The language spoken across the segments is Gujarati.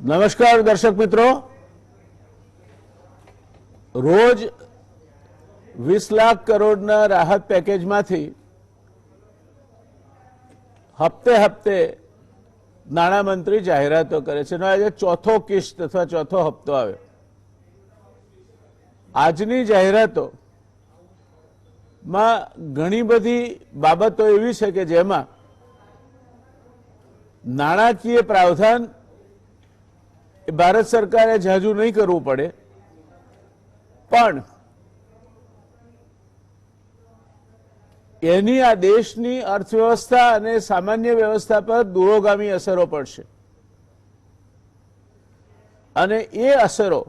નમસ્કાર દર્શક મિત્રો, રોજ 20 લાખ કરોડના રાહત પેકેજમાંથી હપ્તે હપ્તે નાણામંત્રી જાહેરાતો કરે છે. આજે ચોથો કિસ્ત અથવા ચોથો હપ્તો આવ્યો. આજની જાહેરાતોમાં ઘણી બધી બાબતો એવી છે કે જેમાં નાણાકીય પ્રાવધાન ભારત સરકારે જાજુ નહીં કરવું પડે, પણ એની આ દેશની અર્થવ્યવસ્થા અને સામાન્ય વ્યવસ્થા પર દૂરોગામી અસરો પડશે અને એ અસરો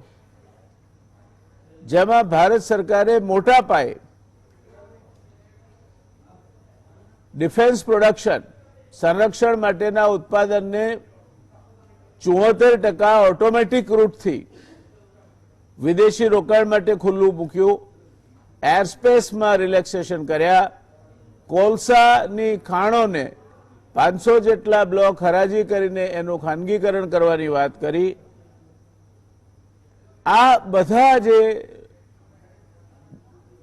જેમાં ભારત સરકારે મોટા પાયે ડિફેન્સ પ્રોડક્શન સંરક્ષણ માટેના ઉત્પાદનને 74% ઓટોમેટિક રૂટથી વિદેશી રોકાણ માટે ખુલ્લું મૂક્યું, એરસ્પેસમાં રિલેક્સેશન કર્યા, કોલસાની ખાણોને 500 જેટલા બ્લોક હરાજી કરીને એનું ખાનગીકરણ કરવાની વાત કરી. આ બધા જે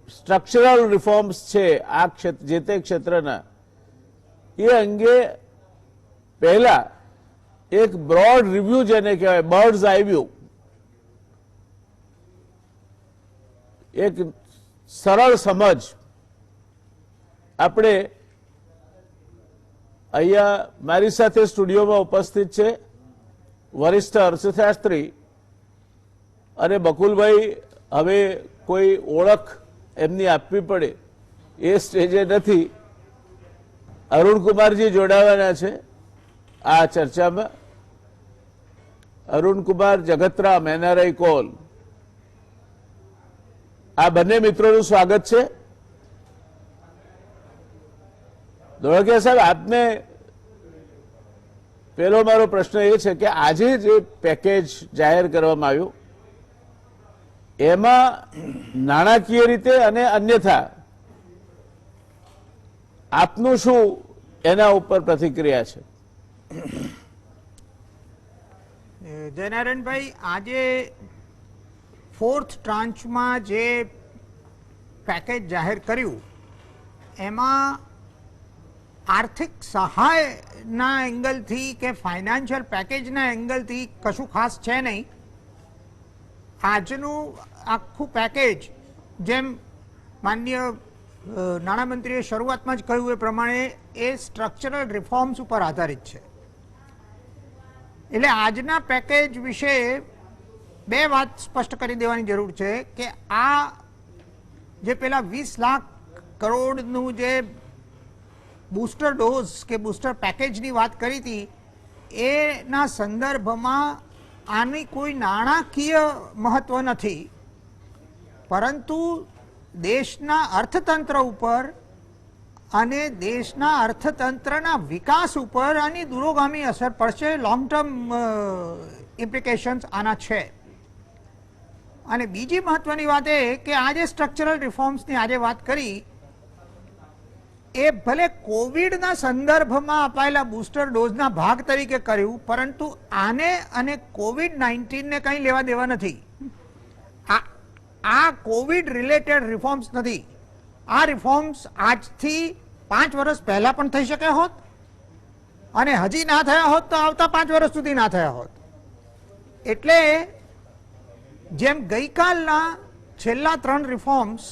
સ્ટ્રક્ચરલ રિફોર્મ્સ છે આ જે તે ક્ષેત્રના, એ અંગે પહેલા એક બ્રોડ રિવ્યુ જેને કહેવાય, બર્ડ્સ આઈ વ્યૂ, એક સરળ સમજ આપણે અહીંયા મારી સાથે સ્ટુડિયોમાં ઉપસ્થિત છે વરિષ્ઠ અર્થશાસ્ત્રી અને બકુલભાઈ. હવે કોઈ ઓળખ એમની આપવી પડે એ સ્ટેજે નથી. અરુણકુમારજી જોડાવાના છે આ ચર્ચામાં. અરુણકુમાર જગતરામ, એનઆરઆઈ કોલ. આ બંને મિત્રોનું સ્વાગત છે. ધોળકિયા સાહેબ, આપને પેલો મારો પ્રશ્ન એ છે કે આજે જે પેકેજ જાહેર કરવામાં આવ્યું એમાં નાણાકીય રીતે અને અન્યથા આપનું શું એના ઉપર પ્રતિક્રિયા છે? જયનારાયણભાઈ, આજે ફોર્થ ટ્રાન્ચમાં જે પેકેજ જાહેર કર્યું એમાં આર્થિક સહાયના એંગલથી કે ફાઇનાન્શિયલ પેકેજના એંગલથી કશું ખાસ છે નહીં. આજનું આખું પેકેજ જેમ માનનીય નાણામંત્રીએ શરૂઆતમાં જ કહ્યું એ પ્રમાણે એ સ્ટ્રક્ચરલ રિફોર્મ્સ ઉપર આધારિત છે. એટલે આજના પેકેજ વિશે બે વાત સ્પષ્ટ કરી દેવાની જરૂર છે કે આ જે પેલા 20 લાખ કરોડનું જે બૂસ્ટર ડોઝ કે બૂસ્ટર પેકેજની વાત કરી હતી એના સંદર્ભમાં આની કોઈ નાણાકીય મહત્વ નથી, પરંતુ દેશના અર્થતંત્ર ઉપર અને દેશના અર્થતંત્રના વિકાસ ઉપર આની દૂરોગામી અસર પડશે. લોંગ ટર્મ ઇમ્પ્લિકેશન્સ આના છે. અને બીજી મહત્વની વાત એ કે આ જે સ્ટ્રક્ચરલ રિફોર્મ્સની આજે વાત કરી એ ભલે કોવિડના સંદર્ભમાં અપાયેલા બૂસ્ટર ડોઝના ભાગ તરીકે કર્યું, પરંતુ આને અને COVID-19ને કંઈ લેવા દેવા નથી. આ કોવિડ રિલેટેડ રિફોર્મ્સ નથી. આ રિફોર્મ્સ આજથી 5 વર્ષ પહેલા પણ થઈ શક્યા હોત અને હજી ના થયા હોત તો આવતા 5 વર્ષ સુધી ના થયા હોત. એટલે જેમ ગઈકાલના છેલ્લા 3 રિફોર્મ્સ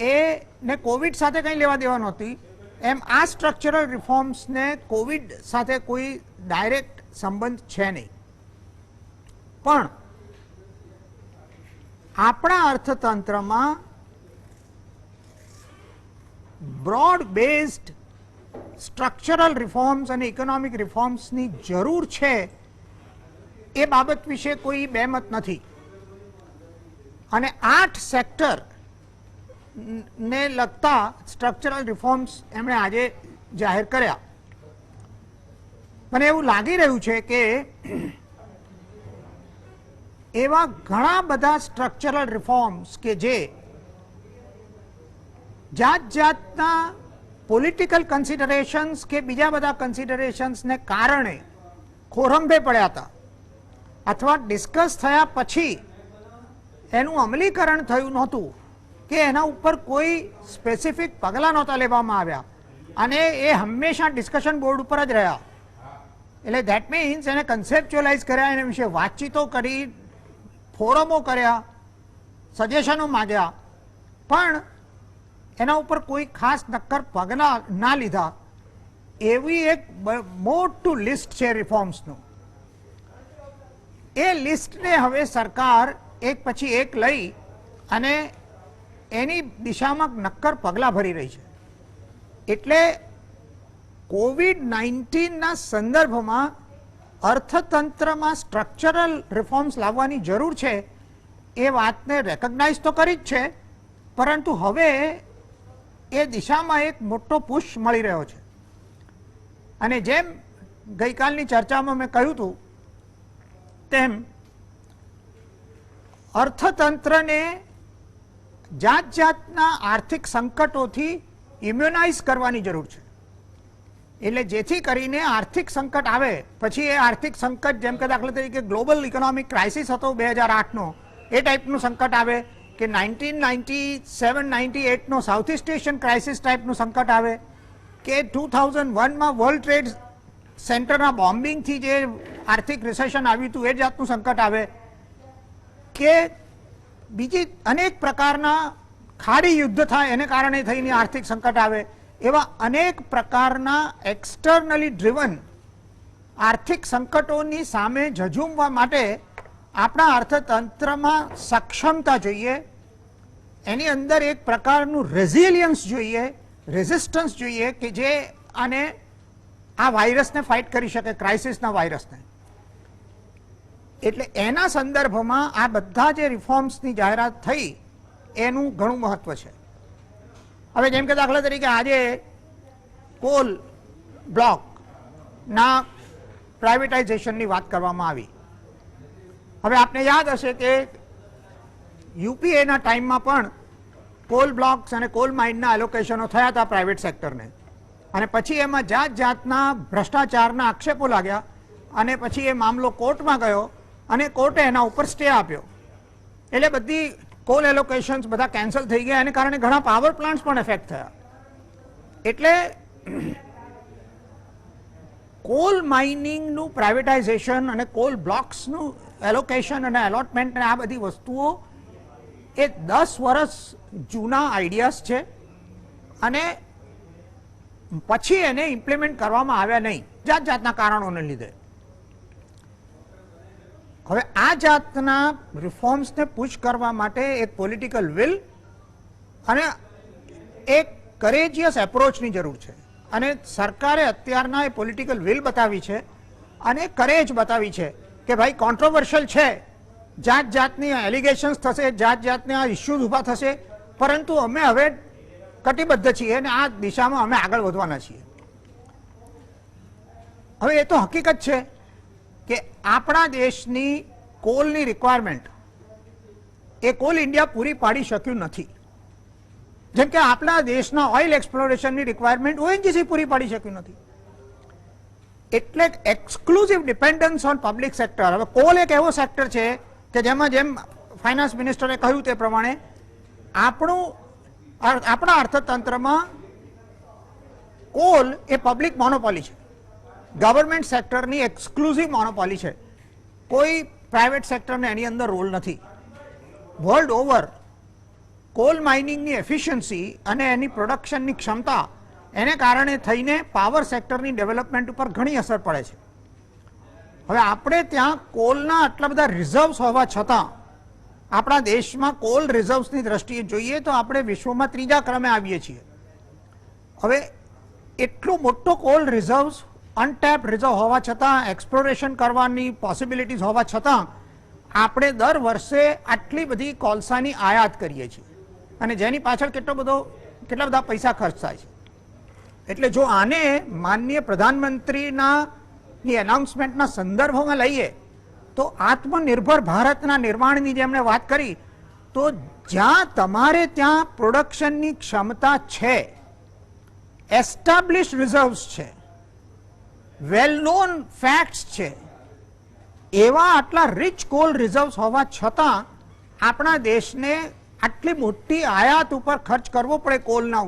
એને કોવિડ સાથે કંઈ લેવા દેવા નહોતી, એમ આ સ્ટ્રક્ચરલ રિફોર્મ્સને કોવિડ સાથે કોઈ ડાયરેક્ટ સંબંધ છે નહીં. પણ આપણા અર્થતંત્રમાં બ્રોડ બેઝડ સ્ટ્રક્ચરલ રિફોર્મ્સ અને ઇકોનોમિક રિફોર્મ્સની જરૂર છે એ બાબત વિશે કોઈ બેમત નથી. અને 8 સેક્ટર ને લગતા સ્ટ્રક્ચરલ રિફોર્મ્સ એમણે આજે જાહેર કર્યા. મને એવું લાગી રહ્યું છે કે એવા ઘણા બધા સ્ટ્રક્ચરલ રિફોર્મ્સ કે જે જાત જાતના પોલિટિકલ કન્સિડરેશન્સ કે બીજા બધા કન્સિડરેશન્સને કારણે ખોરંભે પડ્યા હતા અથવા ડિસ્કસ થયા પછી એનું અમલીકરણ થયું નહોતું કે એના ઉપર કોઈ સ્પેસિફિક પગલાં નહોતા લેવામાં આવ્યા અને એ હંમેશા ડિસ્કશન બોર્ડ ઉપર જ રહ્યા. એટલે ધેટ મીન્સ એને કન્સેપ્ચ્યુઅલાઇઝ કર્યા, એના વિશે વાતચીતો કરી, ફોરમો કર્યા, સજેશનો માંગ્યા, પણ એના ઉપર કોઈ ખાસ નક્કર પગલાં ના લીધા. એવી એક મોટું લિસ્ટ છે રિફોર્મ્સનું. એ લિસ્ટને હવે સરકાર એક પછી એક લઈ અને એની દિશામાં નક્કર પગલાં ભરી રહી છે. એટલે કોવિડ-19ના સંદર્ભમાં અર્થતંત્રમાં સ્ટ્રક્ચરલ રિફોર્મ્સ લાવવાની જરૂર છે એ વાતને રેકગ્નાઇઝ તો કરી જ છે, પરંતુ હવે એ દિશામાં એક મોટો પુશ મળી રહ્યો છે. અને જેમ ગઈકાલની ચર્ચામાં મેં કહ્યું હતું તેમ અર્થતંત્રને જાત જાતના આર્થિક સંકટોથી ઇમ્યુનાઇઝ કરવાની જરૂર છે. એટલે જેથી કરીને આર્થિક સંકટ આવે પછી એ આર્થિક સંકટ જેમ કે દાખલા તરીકે ગ્લોબલ ઇકોનોમિક ક્રાઇસિસ હતો 2008નો, એ ટાઈપનું સંકટ આવે કે 1997-98નો સાઉથ ઇસ્ટ એશિયન ક્રાઇસિસ ટાઈપનું સંકટ આવે કે 2001માં વર્લ્ડ ટ્રેડ સેન્ટરના બોમ્બિંગથી જે આર્થિક રિસેશન આવ્યું હતું એ જાતનું સંકટ આવે કે બીજી અનેક પ્રકારના ખાડી યુદ્ધ થાય એને કારણે થઈને આર્થિક સંકટ આવે. એવા અનેક પ્રકારના એક્સટર્નલી ડ્રિવન આર્થિક સંકટોની સામે ઝઝૂમવા માટે આપણા અર્થતંત્રમાં સક્ષમતા જોઈએ, એની અંદર એક પ્રકારનું રેઝિલિયન્સ જોઈએ, રેઝિસ્ટન્સ જોઈએ કે જે આને આ વાયરસને ફાઇટ કરી શકે, ક્રાઇસિસના વાયરસને. એટલે એના સંદર્ભમાં આ બધા જે રિફોર્મ્સની જાહેરાત થઈ એનું ઘણું મહત્વ છે. હવે જેમ કે દાખલા તરીકે આજે કોલ બ્લોકના પ્રાઇવેટાઇઝેશનની વાત કરવામાં આવી. હવે આપને યાદ હશે કે યુપીએના ટાઈમમાં પણ કોલ બ્લોક્સ અને કોલ માઇનના એલોકેશનો થયા હતા પ્રાઇવેટ સેક્ટરને, અને પછી એમાં જાત જાતના ભ્રષ્ટાચારના આક્ષેપો લાગ્યા અને પછી એ મામલો કોર્ટમાં ગયો અને કોર્ટે એના ઉપર સ્ટે આપ્યો. એટલે બધી કોલ એલોકેશન્સ બધા કેન્સલ થઈ ગયા, એને કારણે ઘણા પાવર પ્લાન્ટ્સ પણ એફેક્ટ થયા. એટલે કોલ માઇનિંગનું પ્રાઇવેટાઇઝેશન અને કોલ બ્લોક્સનું એલોકેશન અને એલોટમેન્ટ અને આ બધી વસ્તુઓ એ 10 વર્ષ જૂના આઈડિયાઝ છે અને પછી એને ઇમ્પ્લિમેન્ટ કરવામાં આવ્યા નહીં જાત જાતના કારણોને લીધે. હવે આ જાતના રિફોર્મ્સને પુશ કરવા માટે એક પોલિટિકલ વિલ અને એક કરેજિયસ એપ્રોચની જરૂર છે, અને સરકારે અત્યારના એ પોલિટિકલ વિલ બતાવી છે અને કરેજ બતાવી છે કે ભાઈ કોન્ટ્રોવર્શિયલ છે, જાત જાતની એલિગેશન્સ થશે, જાત જાતના ઇસ્યુઝ ઊભા થશે, પરંતુ અમે હવે કટિબદ્ધ છીએ અને આ દિશામાં અમે આગળ વધવાના છીએ. હવે એ તો હકીકત છે કે આપણા દેશની કોલની રિક્વાયરમેન્ટ એ કોલ ઇન્ડિયા પૂરી પાડી શક્યું નથી. જેમ કે આપણા દેશના ઓઇલ એક્સપ્લોરેશનની રિક્વાયરમેન્ટ ઓએનજીસી પૂરી પાડી શક્યું નથી. એટલે exclusive dependence on public sector. હવે કોલ એક એવો સેક્ટર છે કે જેમાં જેમ ફાઇનાન્સ મિનિસ્ટરે કહ્યું તે પ્રમાણે આપણા અર્થતંત્રમાં કોલ એ પબ્લિક મોનોપોલી છે, ગવર્મેન્ટ સેક્ટરની એક્સક્લુઝિવ મોનોપોલી છે, કોઈ પ્રાઇવેટ સેક્ટરને એની અંદર રોલ નથી. વર્લ્ડ ઓવર કોલ માઇનિંગની એફિશિયન્સી અને એની પ્રોડક્શનની ક્ષમતા એને કારણે થઈને પાવર સેક્ટરની ડેવલપમેન્ટ ઉપર ઘણી અસર પડે છે. હવે આપણે ત્યાં કોલના આટલા બધા રિઝર્વ્સ હોવા છતાં આપણા દેશમાં કોલ રિઝર્વ્સની દ્રષ્ટિએ જોઈએ તો આપણે વિશ્વમાં 3જા ક્રમે આવીએ છીએ. હવે એટલો મોટો કોલ રિઝર્વ્સ અનટેપ રિઝર્વ હોવા છતાં, એક્સપ્લોરેશન કરવાની પોસિબિલિટીઝ હોવા છતાં આપણે દર વર્ષે આટલી બધી કોલસાની આયાત કરીએ છીએ અને જેની પાછળ કેટલા બધા પૈસા ખર્ચ થાય છે. એટલે જો આને માનનીય પ્રધાનમંત્રીના એનાઉન્સમેન્ટના સંદર્ભમાં લઈએ તો આત્મનિર્ભર ભારતના નિર્માણની જે એમણે વાત કરી, તો જ્યાં તમારે ત્યાં પ્રોડક્શનની ક્ષમતા છે, એસ્ટાબ્લિશ્ડ રિઝર્વ્સ છે, વેલ નોન ફેક્ટ્સ છે, એવા આટલા રિચ કોલ રિઝર્વ્સ હોવા છતાં આપણા દેશને આટલી મોટી આયાત ઉપર ખર્ચ કરવો પડે કોલના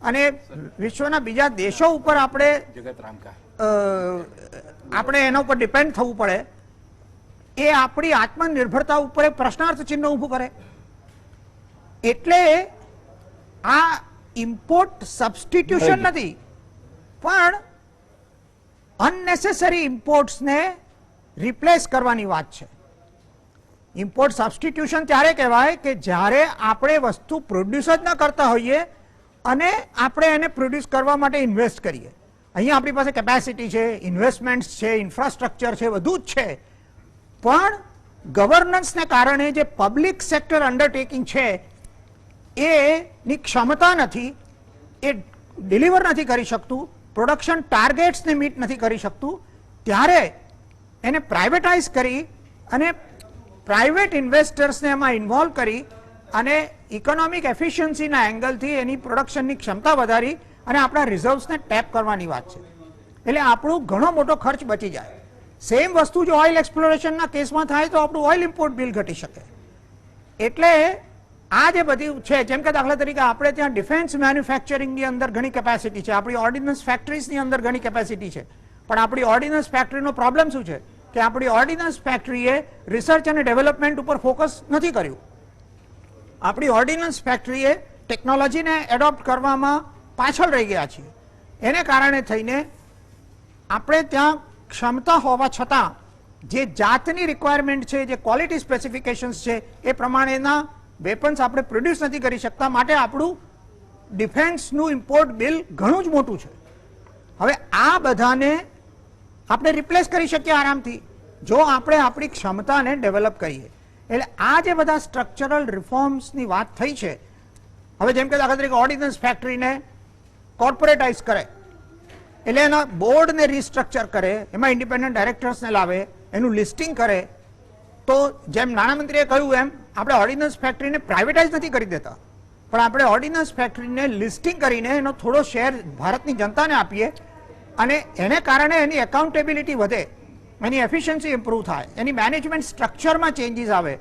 અને વિશ્વના બીજા દેશો ઉપર આપણે એના ઉપર ડિપેન્ડ થવું પડે, એ આપણી આત્મનિર્ભરતા ઉપર પ્રશ્નાર્થ ચિહ્ન ઊભું કરે. એટલે આ ઇમ્પોર્ટ સબસ્ટિટ્યુશન નથી, પણ અનનેસેસરી ઇમ્પોર્ટ્સને રિપ્લેસ કરવાની વાત છે. ઇમ્પોર્ટ સબસ્ટિટ્યુશન ત્યારે કહેવાય કે જ્યારે આપણે વસ્તુ પ્રોડ્યુસ જ ન કરતા હોઈએ અને આપણે એને પ્રોડ્યુસ કરવા માટે ઇન્વેસ્ટ કરીએ. અહીંયા આપણી પાસે કેપેસિટી છે, ઇન્વેસ્ટમેન્ટ્સ છે, ઇન્ફ્રાસ્ટ્રક્ચર છે, બધું જ છે, પણ ગવર્નન્સને કારણે જે પબ્લિક સેક્ટર અન્ડરટેકિંગ છે એની ક્ષમતા નથી, એ ડિલિવર નથી કરી શકતું, પ્રોડક્શન ટાર્ગેટ્સને મીટ નથી કરી શકતું, ત્યારે એને પ્રાઇવેટાઇઝ કરી અને પ્રાઇવેટ ઇન્વેસ્ટર્સને એમાં ઇન્વોલ્વ કરી અને ઇકોનોમિક એફિશિયન્સીના એંગલથી એની પ્રોડક્શનની ક્ષમતા વધારી અને આપણા રિઝર્વ્સને ટેપ કરવાની વાત છે. એટલે આપણો ઘણો મોટો ખર્ચ બચી જાય. સેમ વસ્તુ જો ઓઇલ એક્સપ્લોરેશનના કેસમાં થાય તો આપણું ઓઇલ ઇમ્પોર્ટ બિલ ઘટી શકે. એટલે આ જે બધી છે, જેમ કે દાખલા તરીકે આપણે ત્યાં ડિફેન્સ મેન્યુફેક્ચરિંગની અંદર ઘણી કેપેસિટી છે, આપણી ઓર્ડિનન્સ ફેક્ટરીઝની અંદર ઘણી કેપેસિટી છે, પણ આપણી ઓર્ડિનન્સ ફેક્ટરીનો પ્રોબ્લેમ શું છે કે આપણી ઓર્ડિનન્સ ફેક્ટરીએ રિસર્ચ અને ડેવલપમેન્ટ ઉપર ફોકસ નથી કર્યું. આપણી ઓર્ડિનન્સ ફેક્ટરીએ ટેકનોલોજીને એડોપ્ટ કરવામાં પાછળ રહી ગયા છીએ. એને કારણે થઈને આપણે ત્યાં ક્ષમતા હોવા છતાં જે જાતની રિક્વાયરમેન્ટ છે, જે ક્વોલિટી સ્પેસિફિકેશન્સ છે, એ પ્રમાણેના વેપન્સ આપણે પ્રોડ્યુસ નથી કરી શકતા. માટે આપણું ડિફેન્સનું ઇમ્પોર્ટ બિલ ઘણું જ મોટું છે. હવે આ બધાને આપણે રિપ્લેસ કરી શકીએ આરામથી જો આપણે આપણી ક્ષમતાને ડેવલપ કરીએ. એટલે આ જે બધા સ્ટ્રક્ચરલ રિફોર્મ્સની વાત થઈ છે, હવે જેમ કે દાખલા તરીકે ઓર્ડિનન્સ ફેક્ટરીને કોર્પોરેટાઇઝ કરે, એટલે એના બોર્ડને રિસ્ટ્રક્ચર કરે, એમાં ઇન્ડિપેન્ડન્ટ ડાયરેક્ટર્સને લાવે, એનું લિસ્ટિંગ કરે, તો જેમ નાણામંત્રીએ કહ્યું એમ આપણે ઓર્ડિનન્સ ફેક્ટરીને પ્રાઇવેટાઇઝ નથી કરી દેતા, પણ આપણે ઓર્ડિનન્સ ફેક્ટરીને લિસ્ટિંગ કરીને એનો થોડો શેર ભારતની જનતાને આપીએ અને એને કારણે એની એકાઉન્ટેબિલિટી વધે, એની એફિશિયન્સી ઇમ્પ્રૂવ થાય, એની મેનેજમેન્ટ સ્ટ્રક્ચરમાં ચેન્જીસ આવે,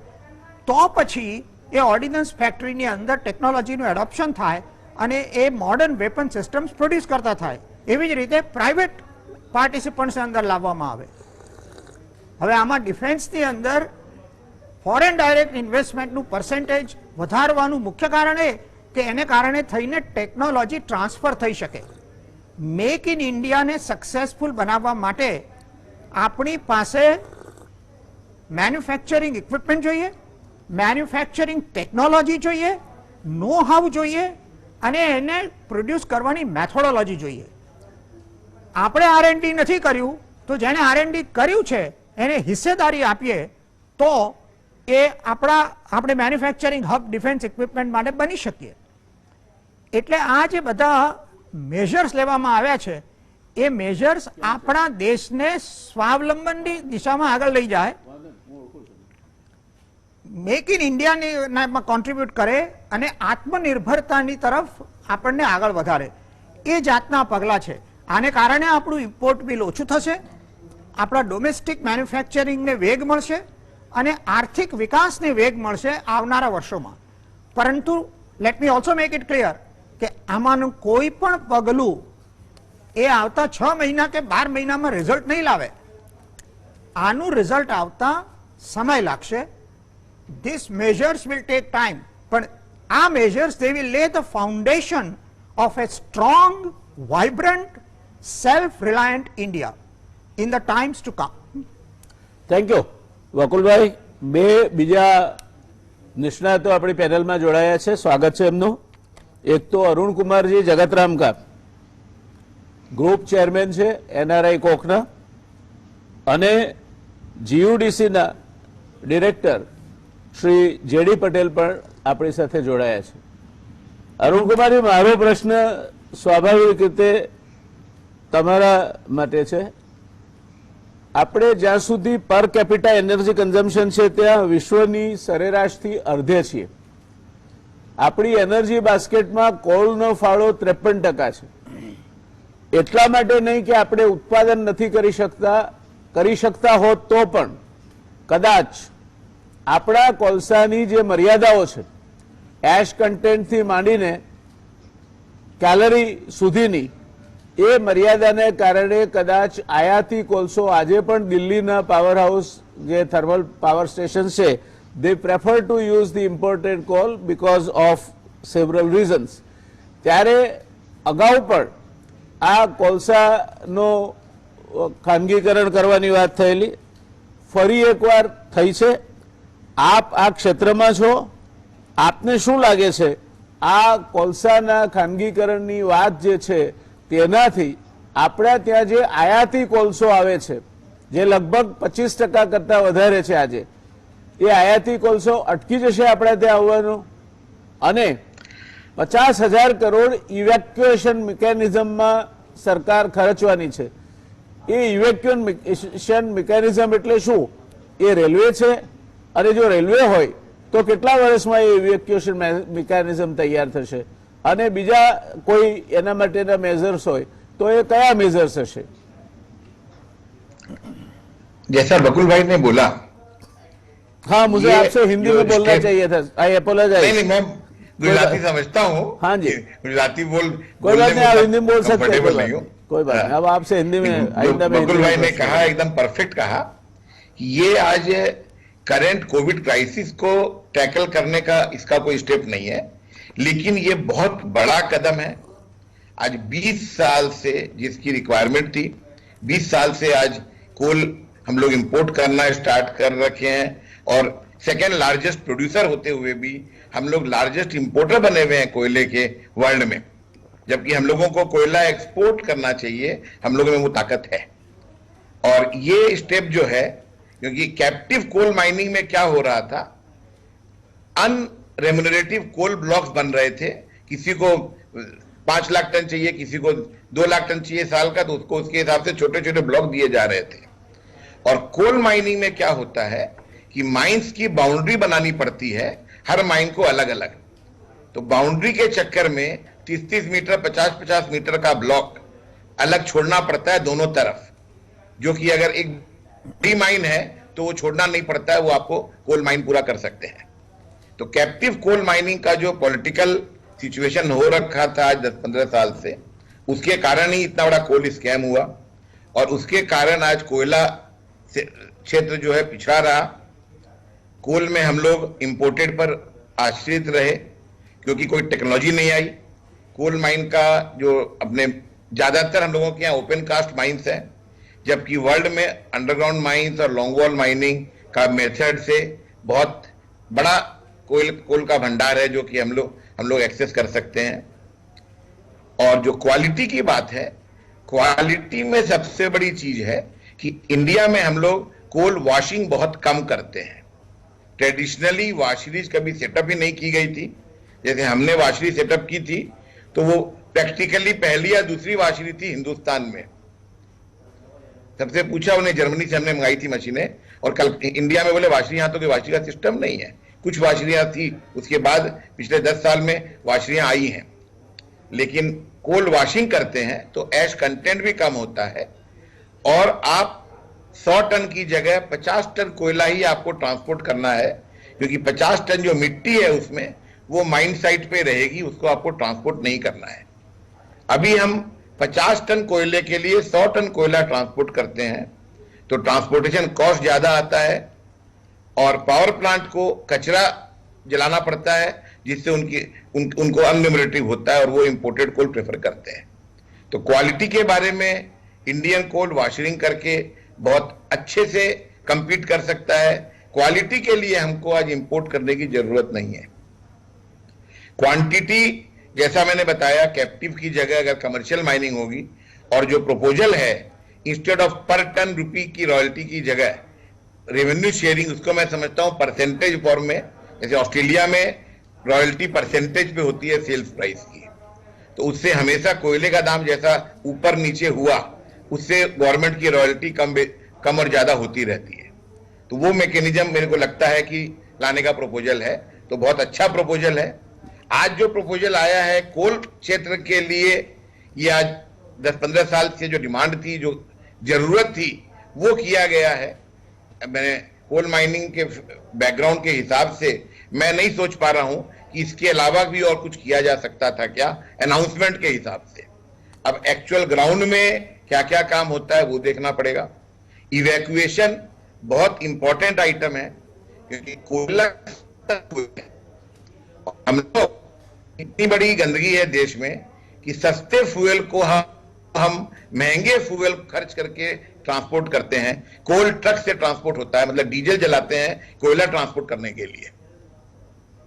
તો પછી એ ઓર્ડિનન્સ ફેક્ટરીની અંદર ટેકનોલોજીનું એડોપ્શન થાય અને એ મોડર્ન વેપન સિસ્ટમ્સ પ્રોડ્યુસ કરતા થાય. એવી જ રીતે પ્રાઇવેટ પાર્ટિસિપન્ટ્સ અંદર લાવવામાં આવે. હવે આમાં ડિફેન્સની અંદર ફોરેન ડાયરેક્ટ ઇન્વેસ્ટમેન્ટનું પર્સન્ટેજ વધારવાનું મુખ્ય કારણ એ કે એને કારણે થઈને ટેકનોલોજી ટ્રાન્સફર થઈ શકે. મેક ઇન ઇન્ડિયાને સક્સેસફુલ બનાવવા માટે આપણી પાસે મેન્યુફેક્ચરિંગ ઇક્વિપમેન્ટ જોઈએ, મેન્યુફેક્ચરિંગ ટેકનોલોજી જોઈએ, નો હાઉ જોઈએ અને એને પ્રોડ્યુસ કરવાની મેથોડોલોજી જોઈએ. આપણે R&D નથી કર્યું તો જેને R&D કર્યું છે એને હિસ્સેદારી આપીએ તો એ આપણે મેન્યુફેક્ચરિંગ હબ ડિફેન્સ ઇક્વિપમેન્ટ માટે બની શકીએ. એટલે આ જે બધા મેજર્સ લેવામાં આવ્યા છે એ મેજર્સ આપણા દેશને સ્વાવલંબનની દિશામાં આગળ લઈ જાય, મેક ઇન ઇન્ડિયાની કોન્ટ્રીબ્યુટ કરે અને આત્મનિર્ભરતાની તરફ આપણને આગળ વધારે, એ જાતના પગલાં છે. આને કારણે આપણું ઇમ્પોર્ટ બિલ ઓછું થશે, આપણા ડોમેસ્ટિક મેન્યુફેક્ચરિંગને વેગ મળશે અને આર્થિક વિકાસને વેગ મળશે આવનારા વર્ષોમાં. પરંતુ let me also make it clear કે આમાંનું કોઈ પણ પગલું એ આવતા 6 મહિના કે 12 મહિનામાં રિઝલ્ટ નહીં લાવે. આનું રિઝલ્ટ આવતા સમય લાગશે. This measures will take time, પણ આ measures they will lay the foundation of a strong, vibrant, self reliant India in the times to come. Thank you Vakulbhai. બે બીજા નિષ્ણાતો આપણી પેનલમાં જોડાયા છે, સ્વાગત છે એમનું. એક તો અરુણ કુમારજી જગતરામકા, ગ્રુપ ચેરમેન છે NRI કોકના, અને GUDCના ડિરેક્ટર શ્રી JD પટેલ પણ આપણી સાથે જોડાયા છે. અરુણ કુમારજી, મારો પ્રશ્ન સ્વાભાવિક રીતે તમારા માટે છે. આપણે જ્યાં સુધી પર કેપિટા એનર્જી કન્ઝમ્પશન છે ત્યાં વિશ્વની સરેરાશથી અર્ધે છીએ. આપણી એનર્જી બાસ્કેટમાં કોલનો ફાળો 53% છે. એટલા માટે નહીં કે આપણે ઉત્પાદન નથી કરી શકતા, કરી શકતા હોત તો પણ કદાચ આપણા કોલસાની જે મર્યાદાઓ છે, એશ કન્ટેન્ટથી માંડીને કેલરી સુધીની, એ મર્યાદાને કારણે કદાચ આયાતી કોલસો આજે પણ દિલ્હીના પાવર હાઉસ જે થર્મલ પાવર સ્ટેશન છે, they prefer to use the imported coal because of several reasons. ત્યારે અગાઉ પણ આ કોલસાનો ખાનગીકરણ કરવાની વાત થયેલી, ફરી એકવાર થઈ છે. આપ આ ક્ષેત્રમાં છો, આપને શું લાગે છે આ કોલસાના ખાનગીકરણની વાત જે છે તેનાથી આપણા ત્યાં જે આયાતી કોલસો આવે છે, જે લગભગ 25% કરતા વધારે છે આજે, એ આયાતી કોલસો અટકી જશે આપણા ત્યાં આવવાનું? અને 50,000 કરોડ ઇવેક્યુએશન મિકેનિઝમમાં સરકાર ખર્ચવાની છે. એ ઇવેક્યુએશન મિકેનિઝમ એટલે શું? એ રેલવે છે, અને જો રેલવે હોય તો કેટલા વર્ષમાં એ ઇવેક્યુએશન મિકેનિઝમ તૈયાર થશે? અને બીજા કોઈ એના માટેના મેઝર્સ હોય તો એ કયા મેઝર્સ હશે? जैसा बकुल भाई ने बोला, हाँ, मुझे ये आपसे हिंदी जो में बोलना स्टेप- चाहिए था. आई नहीं अपोलोजाइज. नहीं, मैं गुजराती समझता हूँ। हाँ जी। गुजराती कोई बात बोलने नहीं, आप में हिंदी में बोल सकते हैं, कंफर्टेबल नहीं हूँ। कोई बात नहीं. अब आपसे हिंदी में, जो आइंदा में बकुल हिंदी भाई में ने बात कहा, करेंगे. एकदम परफेक्ट कहा कि ये आज करंट कोविड क्राइसिस को टैकल करने का इसका कोई स्टेप नहीं है, लेकिन ये बहुत बड़ा कदम है. आज 20 साल से जिसकी रिक्वायरमेंट थी, 20 साल से आज कोल हम लोग इंपोर्ट करना स्टार्ट कर रखे हैं, और सेकेंड लार्जेस्ट प्रोड्यूसर होते हुए भी हम लोग लार्जेस्ट इंपोर्टर बने हुए हैं कोयले के वर्ल्ड में, जबकि हम लोगों को कोयला एक्सपोर्ट करना चाहिए. हम लोगों में वो ताकत है. और ये स्टेप जो है, क्योंकि कैप्टिव कोल माइनिंग में क्या हो रहा था, अनरेम्यूनरेटिव कोल ब्लॉक्स बन रहे थे. किसी को 5 लाख टन चाहिए, किसी को 2 लाख टन चाहिए साल का, तो उसको उसके हिसाब से छोटे छोटे ब्लॉक दिए जा रहे थे. और कोल माइनिंग में क्या होता है कि माइंस की बाउंड्री बनानी पड़ती है, हर माइन को अलग अलग. तो बाउंड्री के चक्कर में 30-30 मीटर, 50-50 मीटर का ब्लॉक अलग छोड़ना पड़ता है दोनों तरफ, जो कि अगर एक बड़ी माइन है तो वो छोड़ना नहीं पड़ता है, वो आपको कोल माइन पूरा कर सकते हैं. तो कैप्टिव कोल माइनिंग का जो पॉलिटिकल सिचुएशन हो रखा था आज 10-15 साल से, उसके कारण ही इतना बड़ा कोल स्कैम हुआ, और उसके कारण आज कोयला क्षेत्र जो है पिछड़ा रहा. कोल में हम लोग इंपोर्टेड पर आश्रित रहे, क्योंकि कोई टेक्नोलॉजी नहीं आई. कोल माइन का जो अपने ज्यादातर हम लोगों के यहाँ ओपन कास्ट माइंस है, जबकि वर्ल्ड में अंडरग्राउंड माइंस और लॉन्ग वॉल माइनिंग का मेथड से बहुत बड़ा कोल का भंडार है, जो कि हम लोग एक्सेस कर सकते हैं. और जो क्वालिटी की बात है, क्वालिटी में सबसे बड़ी चीज है कि इंडिया में हम लोग कोल वॉशिंग बहुत कम करते हैं. ट्रेडिशनली वॉशरीज कभी सेटअप ही नहीं की गई थी. जैसे हमने वॉशरी सेटअप की थी तो वो प्रैक्टिकली पहली या दूसरी वॉशरी थी हिंदुस्तान में. सबसे पूछा उन्हें, जर्मनी से हमने मंगाई थी मशीनें, और कल इंडिया में बोले वॉशरी, यहाँ तो कोई वॉशरी का सिस्टम नहीं है. कुछ वाशरियां थी, उसके बाद पिछले 10 साल में वाशरियां आई हैं. लेकिन कोल वॉशिंग करते हैं तो ऐश कंटेंट भी कम होता है, और आप 100 टन की जगह 50 टन कोयला ही आपको ट्रांसपोर्ट करना है, क्योंकि 50 टन जो मिट्टी है उसमें वो माइन साइट पे रहेगी, उसको आपको ट्रांसपोर्ट नहीं करना है. अभी हम 50 टन कोयले के लिए 100 टन कोयला ट्रांसपोर्ट करते हैं, तो ट्रांसपोर्टेशन कॉस्ट ज्यादा आता है, और पावर प्लांट को कचरा जलाना पड़ता है, जिससे उनको अनलिमिटेड होता है, और वो इंपोर्टेड कोल प्रेफर करते हैं. तो क्वालिटी के बारे में इंडियन कोल वॉशरिंग करके बहुत अच्छे से कंपीट कर सकता है. क्वालिटी के लिए हमको आज इंपोर्ट करने की जरूरत नहीं है. क्वांटिटी जैसा मैंने बताया, कैप्टिव की जगह अगर कमर्शियल माइनिंग होगी, और जो प्रपोजल है इंस्टेड ऑफ पर टन रुपी की रॉयल्टी की जगह रेवेन्यू शेयरिंग, उसको मैं समझता हूं परसेंटेज फॉर्म में. जैसे ऑस्ट्रेलिया में रॉयल्टी परसेंटेज पे होती है सेल्स प्राइस की, तो उससे हमेशा कोयले का दाम जैसा ऊपर नीचे हुआ, उससे गवर्नमेंट की रॉयल्टी कम और ज्यादा होती रहती है. तो वो मैकेनिज्म मेरे को लगता है कि लाने का प्रपोजल है, तो बहुत अच्छा प्रपोजल है. आज जो प्रपोजल आया है कोल क्षेत्र के लिए, ये आज 10-15 साल से जो डिमांड थी, जो जरूरत थी, वो किया गया है। मैंने कोल माइनिंग के बैकग्राउंड के हिसाब से मैं नहीं सोच पा रहा हूं कि इसके अलावा भी और कुछ किया जा सकता था क्या, अनाउंसमेंट के हिसाब से। अब एक्चुअल ग्राउंड में क्या क्या काम होता है वो देखना पड़ेगा। इवैक्यूएशन बहुत इंपॉर्टेंट आइटम है, क्योंकि कोयला हम लोग इतनी बड़ी गंदगी है देश में कि सस्ते फ्यूल को हम महंगे फ्यूल खर्च करके ट्रांसपोर्ट करते हैं। कोल ट्रक से ट्रांसपोर्ट होता है, मतलब डीजल जलाते हैं कोयला ट्रांसपोर्ट करने के लिए।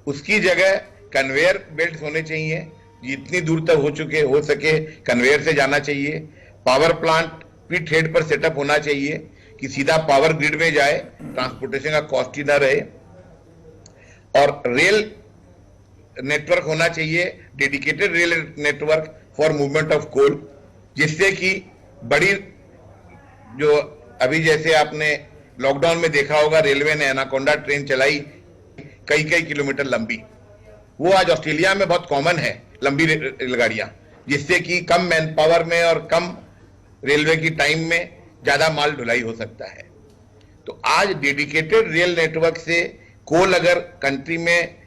उसकी जगह कन्वेयर बेल्ट होने चाहिए, जितनी दूर तक हो सके कन्वेयर से जाना चाहिए। पावर प्लांट पिट हेड पर सेटअप होना चाहिए कि सीधा पावर ग्रिड में जाए, ट्रांसपोर्टेशन का कॉस्ट ही ना रहे। और रेल नेटवर्क होना चाहिए, dedicated rail network for movement of coal, जिससे कि बड़ी जो अभी जैसे आपने लॉकडाउन में देखा होगा, रेलवे ने एनाकोंडा ट्रेन चलाई कई कई किलोमीटर लंबी, वो आज ऑस्ट्रेलिया में बहुत कॉमन है, लंबी रेलगाड़ियां, जिससे कि कम मैन पावर में और कम रेलवे की टाइम में ज्यादा माल ढुलाई हो सकता है। तो आज डेडिकेटेड रेल नेटवर्क से कोल अगर कंट्री में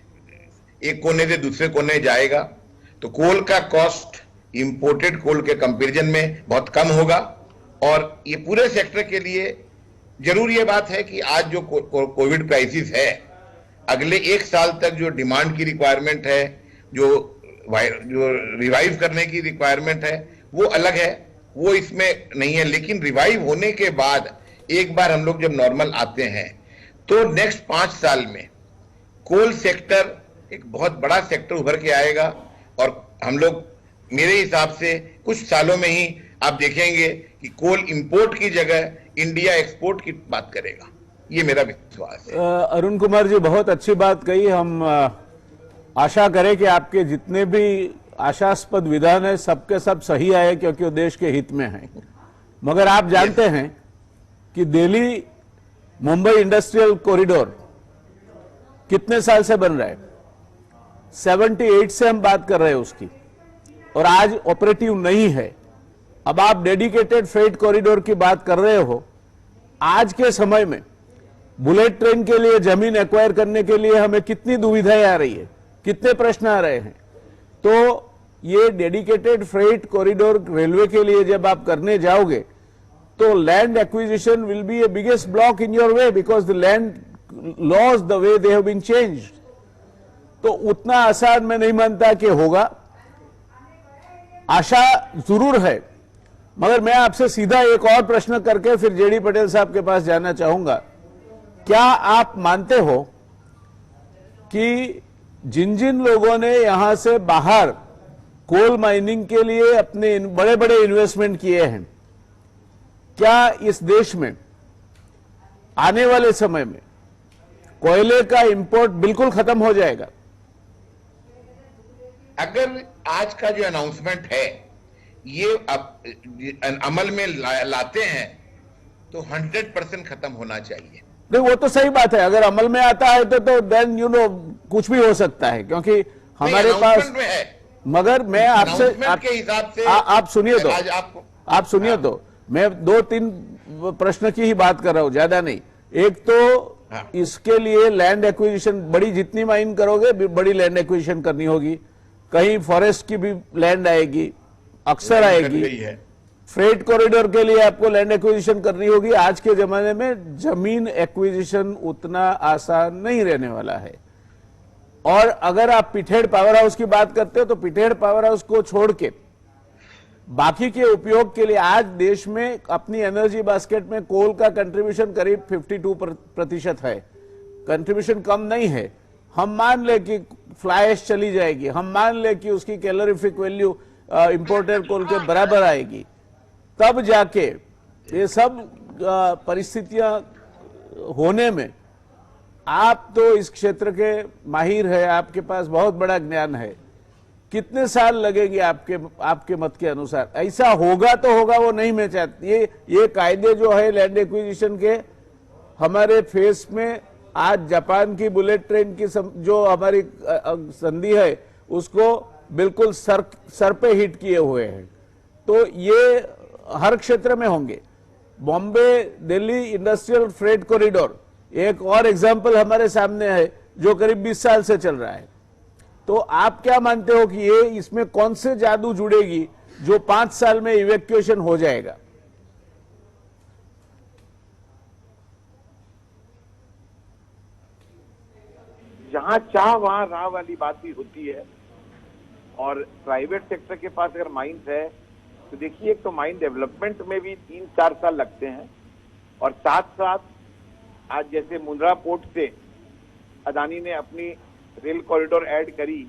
एक कोने से दूसरे कोने जाएगा तो कोल का कॉस्ट इंपोर्टेड कोल के कंपैरिजन में बहुत कम होगा। और ये पूरे सेक्टर के लिए जरूर ये बात है कि आज जो कोविड क्राइसिस है, अगले एक साल तक जो डिमांड की रिक्वायरमेंट है, जो रिवाइव करने की रिक्वायरमेंट है, वो अलग है, वो इसमें नहीं है। लेकिन रिवाइव होने के बाद एक बार हम लोग जब नॉर्मल आते हैं तो नेक्स्ट 5 साल में कोल सेक्टर एक बहुत बड़ा सेक्टर उभर के आएगा। और हम लोग मेरे हिसाब से कुछ सालों में ही आप देखेंगे कि कोल इंपोर्ट की जगह इंडिया एक्सपोर्ट की बात करेगा। ये मेरा विश्वास है। अरुण कुमार जी, बहुत अच्छी बात कही। हम आशा करें कि आपके जितने भी आशास्पद विधान है सबके सब सही आए, क्योंकि वो देश के हित में है। मगर आप जानते हैं कि दिल्ली मुंबई इंडस्ट्रियल कॉरिडोर कितने साल से बन रहा है? 78 से हम बात कर रहे हैं उसकी, और आज ऑपरेटिव नहीं है। अब आप डेडिकेटेड फ्रेट कॉरिडोर की बात कर रहे हो। आज के समय में बुलेट ट्रेन के लिए जमीन एक्वायर करने के लिए हमें कितनी दुविधाएं आ रही है, कितने प्रश्न आ रहे हैं। तो ये डेडिकेटेड फ्रेट कॉरिडोर रेलवे के लिए जब आप करने जाओगे तो land acquisition will be a biggest block in your way, because the land laws the way they have been changed. तो उतना आसान मैं नहीं मानता कि होगा। आशा जरूर है, मगर मैं आपसे सीधा एक और प्रश्न करके फिर जेडी पटेल साहब के पास जाना चाहूंगा। क्या आप मानते हो कि जिन जिन लोगों ने यहां से बाहर कोल माइनिंग के लिए अपने बड़े बड़े इन्वेस्टमेंट किए हैं, क्या इस देश में आने वाले समय में कोयले का इंपोर्ट बिल्कुल खत्म हो जाएगा? अगर आज का जो अनाउंसमेंट है ये अब अमल में लाते हैं तो 100% खत्म होना चाहिए। नहीं, वो तो सही बात है। अगर अमल में आता है तो देन कुछ भी हो सकता है, क्योंकि हमारे पास में है। मगर मैं आपसे के हिसाब से आप सुनिए तो, आप सुनिए हाँ। तो मैं 2-3 प्रश्न की ही बात कर रहा हूं, ज्यादा नहीं। एक तो हाँ। इसके लिए लैंड एक्विजिशन, बड़ी जितनी माइन करोगे बड़ी लैंड एक्विजिशन करनी होगी। कहीं फॉरेस्ट की भी लैंड आएगी, अक्सर आएगी। फ्रेट कॉरिडोर के लिए आपको लैंड एक्विजिशन करनी होगी। आज के जमाने में जमीन एक्विजिशन उतना आसान नहीं रहने वाला है। और अगर आप पिथेड़ पावर हाउस की बात करते हो तो पिथेड़ पावर हाउस को छोड़ के बाकी के उपयोग के लिए आज देश में अपनी एनर्जी बास्केट में कोल का कंट्रीब्यूशन करीब 52% है। कंट्रीब्यूशन कम नहीं है। हम मान ले कि फ्लाई ऐश चली जाएगी, हम मान ले कि उसकी कैलोरीफिक वैल्यू इंपोर्टेड कोल के बराबर आएगी, तब जाके ये सब परिस्थितियां होने में आप तो इस क्षेत्र के माहिर है, आपके पास बहुत बड़ा ज्ञान है। कितने साल लगेंगे आपके मत के अनुसार? ऐसा होगा तो होगा, वो नहीं मैं चाहती। ये कायदे जो है लैंड एक्विजिशन के हमारे फेस में आज जापान की बुलेट ट्रेन की जो हमारी संधि है उसको बिल्कुल सर पे हिट किए हुए हैं। तो ये हर क्षेत्र में होंगे। Bombay Delhi industrial freight corridor एक और एग्जाम्पल हमारे सामने है जो करीब 20 साल से चल रहा है। तो आप क्या मानते हो कि ये इसमें कौन से जादू जुड़ेगी जो 5 साल में इवैक्यूएशन हो जाएगा? जहां चाह वहां राह वाली बात भी होती है। और प्राइवेट सेक्टर के पास अगर माइंस है तो देखिए, एक तो माइन डेवलपमेंट में भी 3-4 साल लगते हैं, और साथ साथ आज जैसे मुंद्रा पोर्ट से अदानी ने अपनी रेल कॉरिडोर ऐड करी,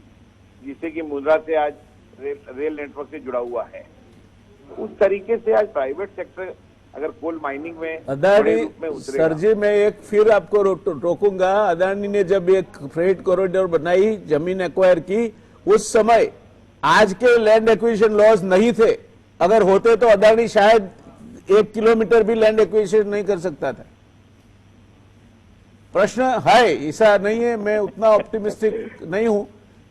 जिससे कि मुंद्रा से आज रेल नेटवर्क से जुड़ा हुआ है। उस तरीके से आज प्राइवेट सेक्टर अगर कोल माइनिंग में अदानी, बड़े रूप में उतरेगा। सर जी मैं एक फिर आपको रोकूंगा। अदानी ने जब एक फ्रेट कॉरिडोर बनाई, जमीन एक्वायर की, उस समय आज के लैंड एक्विजिशन लॉज नहीं थे। अगर होते तो अदानी शायद 1 किलोमीटर भी लैंड एक्विजिशन नहीं कर सकता था। प्रश्न है, ऐसा नहीं है, मैं उतना ऑप्टिमिस्टिक नहीं हूं,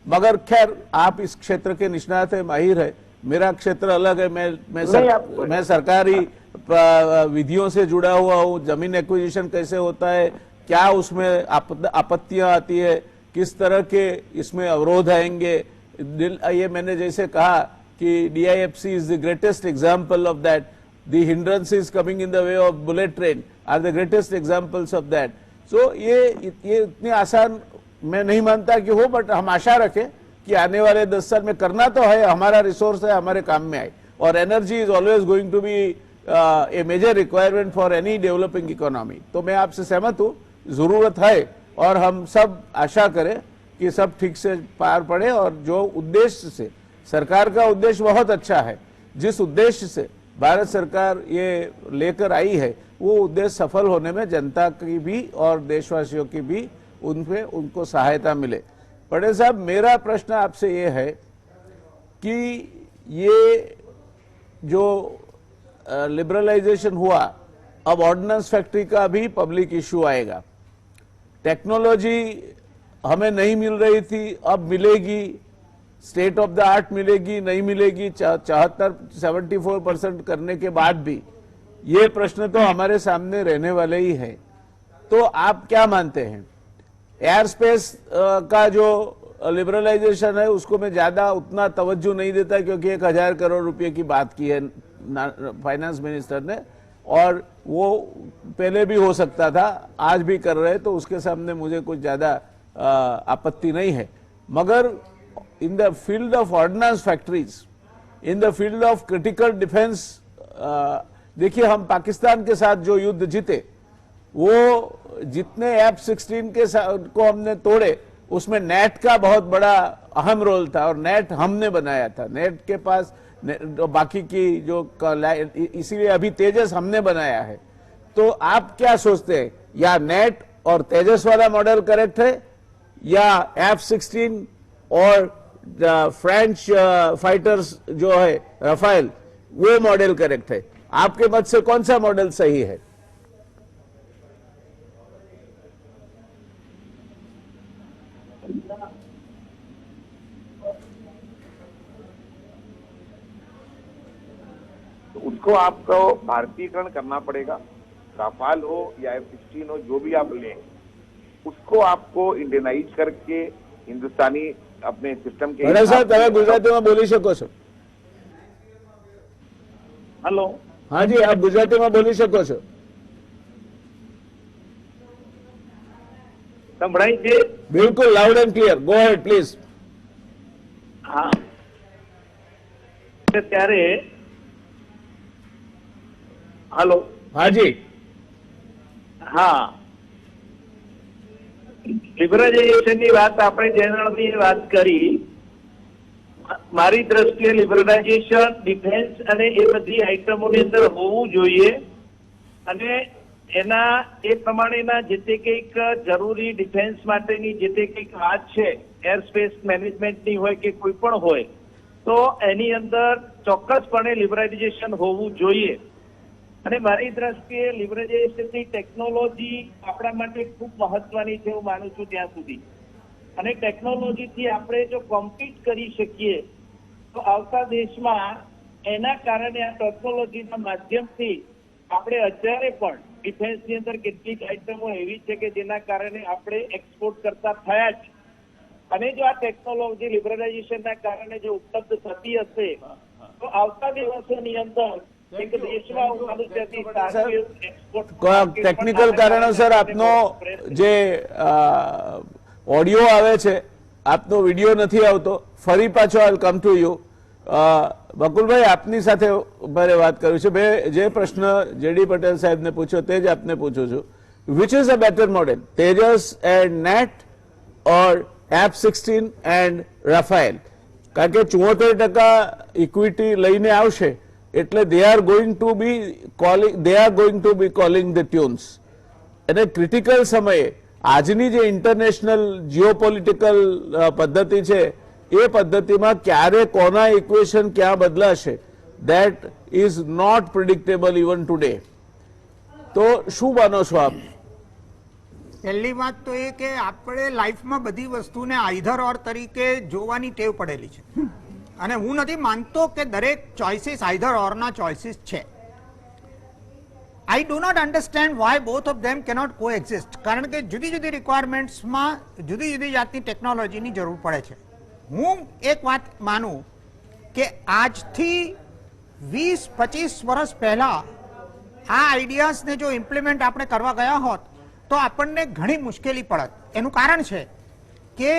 मगर खैर आप इस क्षेत्र के निष्णात है, माहिर है। मेरा क्षेत्र अलग है, मैं सरकारी विधियों से जुड़ा हुआ हूं। जमीन एक्विजिशन कैसे होता है, क्या उसमें आपत्तियां आती है, किस तरह के इसमें अवरोध आएंगे। ये मैंने जैसे कहा कि DIFC is the greatest example of that, the hindrances coming in the way of bullet train are the greatest examples of that. So ये इतनी आसान मैं नहीं मानता कि हो, बट हम आशा रखें कि आने वाले 10 साल में करना तो है, हमारा रिसोर्स है, हमारे काम में आए। और energy is always going to be a major requirement for any developing economy. तो मैं आपसे सहमत हूँ, जरूरत है, और हम सब आशा करें कि सब ठीक से पार पड़े। और जो उद्देश्य से सरकार का उद्देश्य बहुत अच्छा है, जिस उद्देश्य से भारत सरकार ये लेकर आई है, वो उद्देश्य सफल होने में जनता की भी और देशवासियों की भी उनको सहायता मिले। पटेल साहब, मेरा प्रश्न आपसे ये है कि ये जो लिबरलाइजेशन हुआ, अब ऑर्डिनेंस फैक्ट्री का भी पब्लिक इश्यू आएगा। टेक्नोलॉजी हमें नहीं मिल रही थी, अब मिलेगी, स्टेट ऑफ द आर्ट मिलेगी, नहीं मिलेगी। 74% करने के बाद भी ये प्रश्न तो हमारे सामने रहने वाले ही है। तो आप क्या मानते हैं, एयर स्पेस का जो लिबरलाइजेशन है उसको मैं ज्यादा उतना तवज्जो नहीं देता, क्योंकि 1000 करोड़ रुपए की बात की है फाइनेंस मिनिस्टर ने, और वो पहले भी हो सकता था, आज भी कर रहे, तो उसके सामने मुझे कुछ ज्यादा आपत्ति नहीं है। मगर in the field of ordnance factories, in the field of critical defence, देखिए हम पाकिस्तान के साथ जो युद्ध जीते, वो जितने F-16 के को हमने तोड़े, उसमें नेट का बहुत बड़ा अहम रोल था, और नेट हमने बनाया था। नेट के पास बाकी की जो इसीलिए अभी तेजस हमने बनाया है। तो आप क्या सोचते हैं, या नेट और तेजस वाला मॉडल करेक्ट है, या F-16 और फ्रेंच फाइटर्स जो है राफेल, वो मॉडल करेक्ट है? आपके मत से कौन सा मॉडल सही है? तो उसको आपको भारतीयकरण करना पड़ेगा। राफेल हो या F-16 हो, जो भी आप लें, उसको आपको इंडियनाइज करके हिंदुस्तानी अपने सिस्टम के सर તમે ગુજરાતીમાં બોલી શકો છો? हेलो, हाँ जी, आप गुजरातीમાં બોલી શકો છો? સંભળાય છે? बिल्कुल loud and clear, go ahead please. હા, ત્યારે हेलो, हाँ जी, હા, લિબરલાઇઝેશનની વાત આપણે જનરલી વાત કરી। મારી દ્રષ્ટિએ લિબરલાઇઝેશન ડિફેન્સ અને એ બધી આઇટમોની અંદર હોવું જોઈએ, અને એના એ પ્રમાણેના જે તે કંઈક જરૂરી ડિફેન્સ માટેની જે તે કંઈક વાત છે, એર સ્પેસ મેનેજમેન્ટની હોય કે કોઈ પણ હોય, તો એની અંદર ચોક્કસપણે લિબરલાઇઝેશન હોવું જોઈએ। અને મારી દ્રષ્ટિએ લિબરલાઇઝેશનની ટેકનોલોજી આપણા માટે ખૂબ મહત્વની છે, હું માનું છું ત્યાં સુધી। અને ટેકનોલોજીથી આપણે જો કોમ્પીટ કરી શકીએ તો આવતા દેશમાં એના કારણે આ ટેકનોલોજીના માધ્યમથી આપણે અત્યારે પણ ડિફેન્સની અંદર કેટલીક આઇટમો એવી છે કે જેના કારણે આપણે એક્સપોર્ટ કરતા થયા છે, અને જો આ ટેકનોલોજી લિબરલાઇઝેશનના કારણે જો ઉપલબ્ધ થતી હશે તો આવતા દિવસોની અંદર એક દેશમાં હું માનું છું કે સારી export ટેકનિકલ કારણોસર આપનો જે ઓડિયો આવે છે, આપનો વિડીયો નથી આવતો. ફરી પાછો આઈ કમ ટુ યુ. બકુલભાઈ, આપની સાથે મારે વાત કરવી છે. મેં જે પ્રશ્ન જેડી પટેલ સાહેબને પૂછ્યો તે જ આપને પૂછું છું. Which is a better model, Tejas and Gnat or F-16 and Rafale? કારણ કે 74% ઇક્વિટી લઈને આવશે એટલે they are going to be calling the tunes. અને ક્રિટિકલ સમયે આજની જે ઇન્ટરનેશનલ જીઓપોલિટિકલ પદ્ધતિ છે એ પદ્ધતિમાં ક્યારે કોના ઇક્વેશન ક્યાં બદલાશે, that is not predictable even today. તો શું માનો છો આપ? પહેલી વાત તો એ કે આપણે લાઈફમાં બધી વસ્તુને આઈધર ઓર તરીકે જોવાની ટેવ પડેલી છે, અને હું નથી માનતો કે દરેક ચોઇસીસ આઈધર ઓરના ચોઇસીસ છે. I do not understand why both of them cannot coexist. કારણ કે જુદી જુદી રિક્વાયરમેન્ટ્સમાં જુદી જુદી જાતની ટેકનોલોજીની જરૂર પડે છે. હું એક વાત માનું કે આજથી 20-25 વર્ષ પહેલા આ આઈડિયાઝને જો ઇમ્પ્લિમેન્ટ આપણે કરવા ગયા હોત તો આપણને ઘણી મુશ્કેલી પડત. એનું કારણ છે કે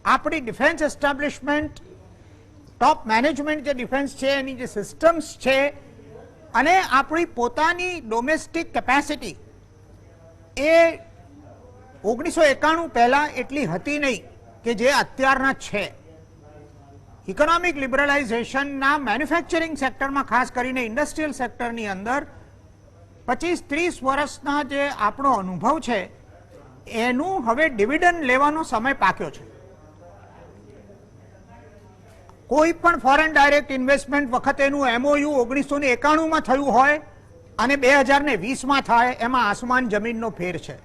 આપણી ડિફેન્સ એસ્ટાબ્લિશમેન્ટ, ટોપ મેનેજમેન્ટ જે ડિફેન્સ છે એની જે સિસ્ટમ્સ છે અને આપણી પોતાની ડોમેસ્ટિક કેપેસિટી એ 1991 પહેલા એટલી હતી નહીં કે જે અત્યારના છે. ઇકોનોમિક લિબરલાઇઝેશનના મેન્યુફેક્ચરિંગ સેક્ટરમાં, ખાસ કરીને ઇન્ડસ્ટ્રીયલ સેક્ટરની અંદર 25-30 વર્ષના જે આપણો અનુભવ છે એનું હવે ડિવિડન્ડ લેવાનો સમય પાક્યો છે. કોઈ પણ ફોરેન ડાયરેક્ટ ઇન્વેસ્ટમેન્ટ વખતેનું MOU 1991માં થયું હોય અને 2020માં થાય, એમાં આસમાન જમીનનો ફેર છે.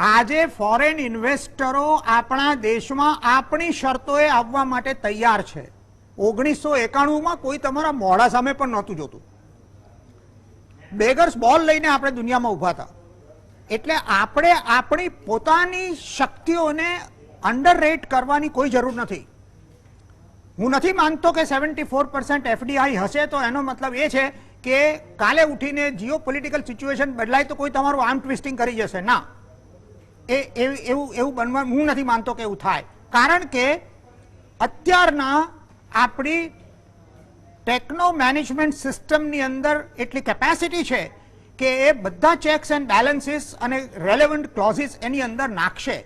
આજે ફોરેન ઇન્વેસ્ટરો આપણા દેશમાં આપણી શરતોએ આવવા માટે તૈયાર છે. 1991માં કોઈ તમારા મોઢા સામે પણ નહોતું જોતું. બેગર્સ બોલ લઈને આપણે દુનિયામાં ઉભા હતા. એટલે આપણે આપણી પોતાની શક્તિઓને અંડરરેટ કરવાની કોઈ જરૂર નથી. હું નથી માનતો કે 74% FDI હશે તો એનો મતલબ એ છે કે કાલે ઉઠીને જીઓપોલિટિકલ સિચ્યુએશન બદલાય તો કોઈ તમારું આર્મ ટ્વિસ્ટિંગ કરી જશે. ના, એવું બનવા હું નથી માનતો કે એવું થાય. કારણ કે અત્યારના આપણી ટેકનો મેનેજમેન્ટ સિસ્ટમની અંદર એટલી કેપેસિટી છે કે એ બધા ચેક્સ એન્ડ બેલેન્સીસ અને રેલેવન્ટ ક્લોઝિસ એની અંદર નાખશે.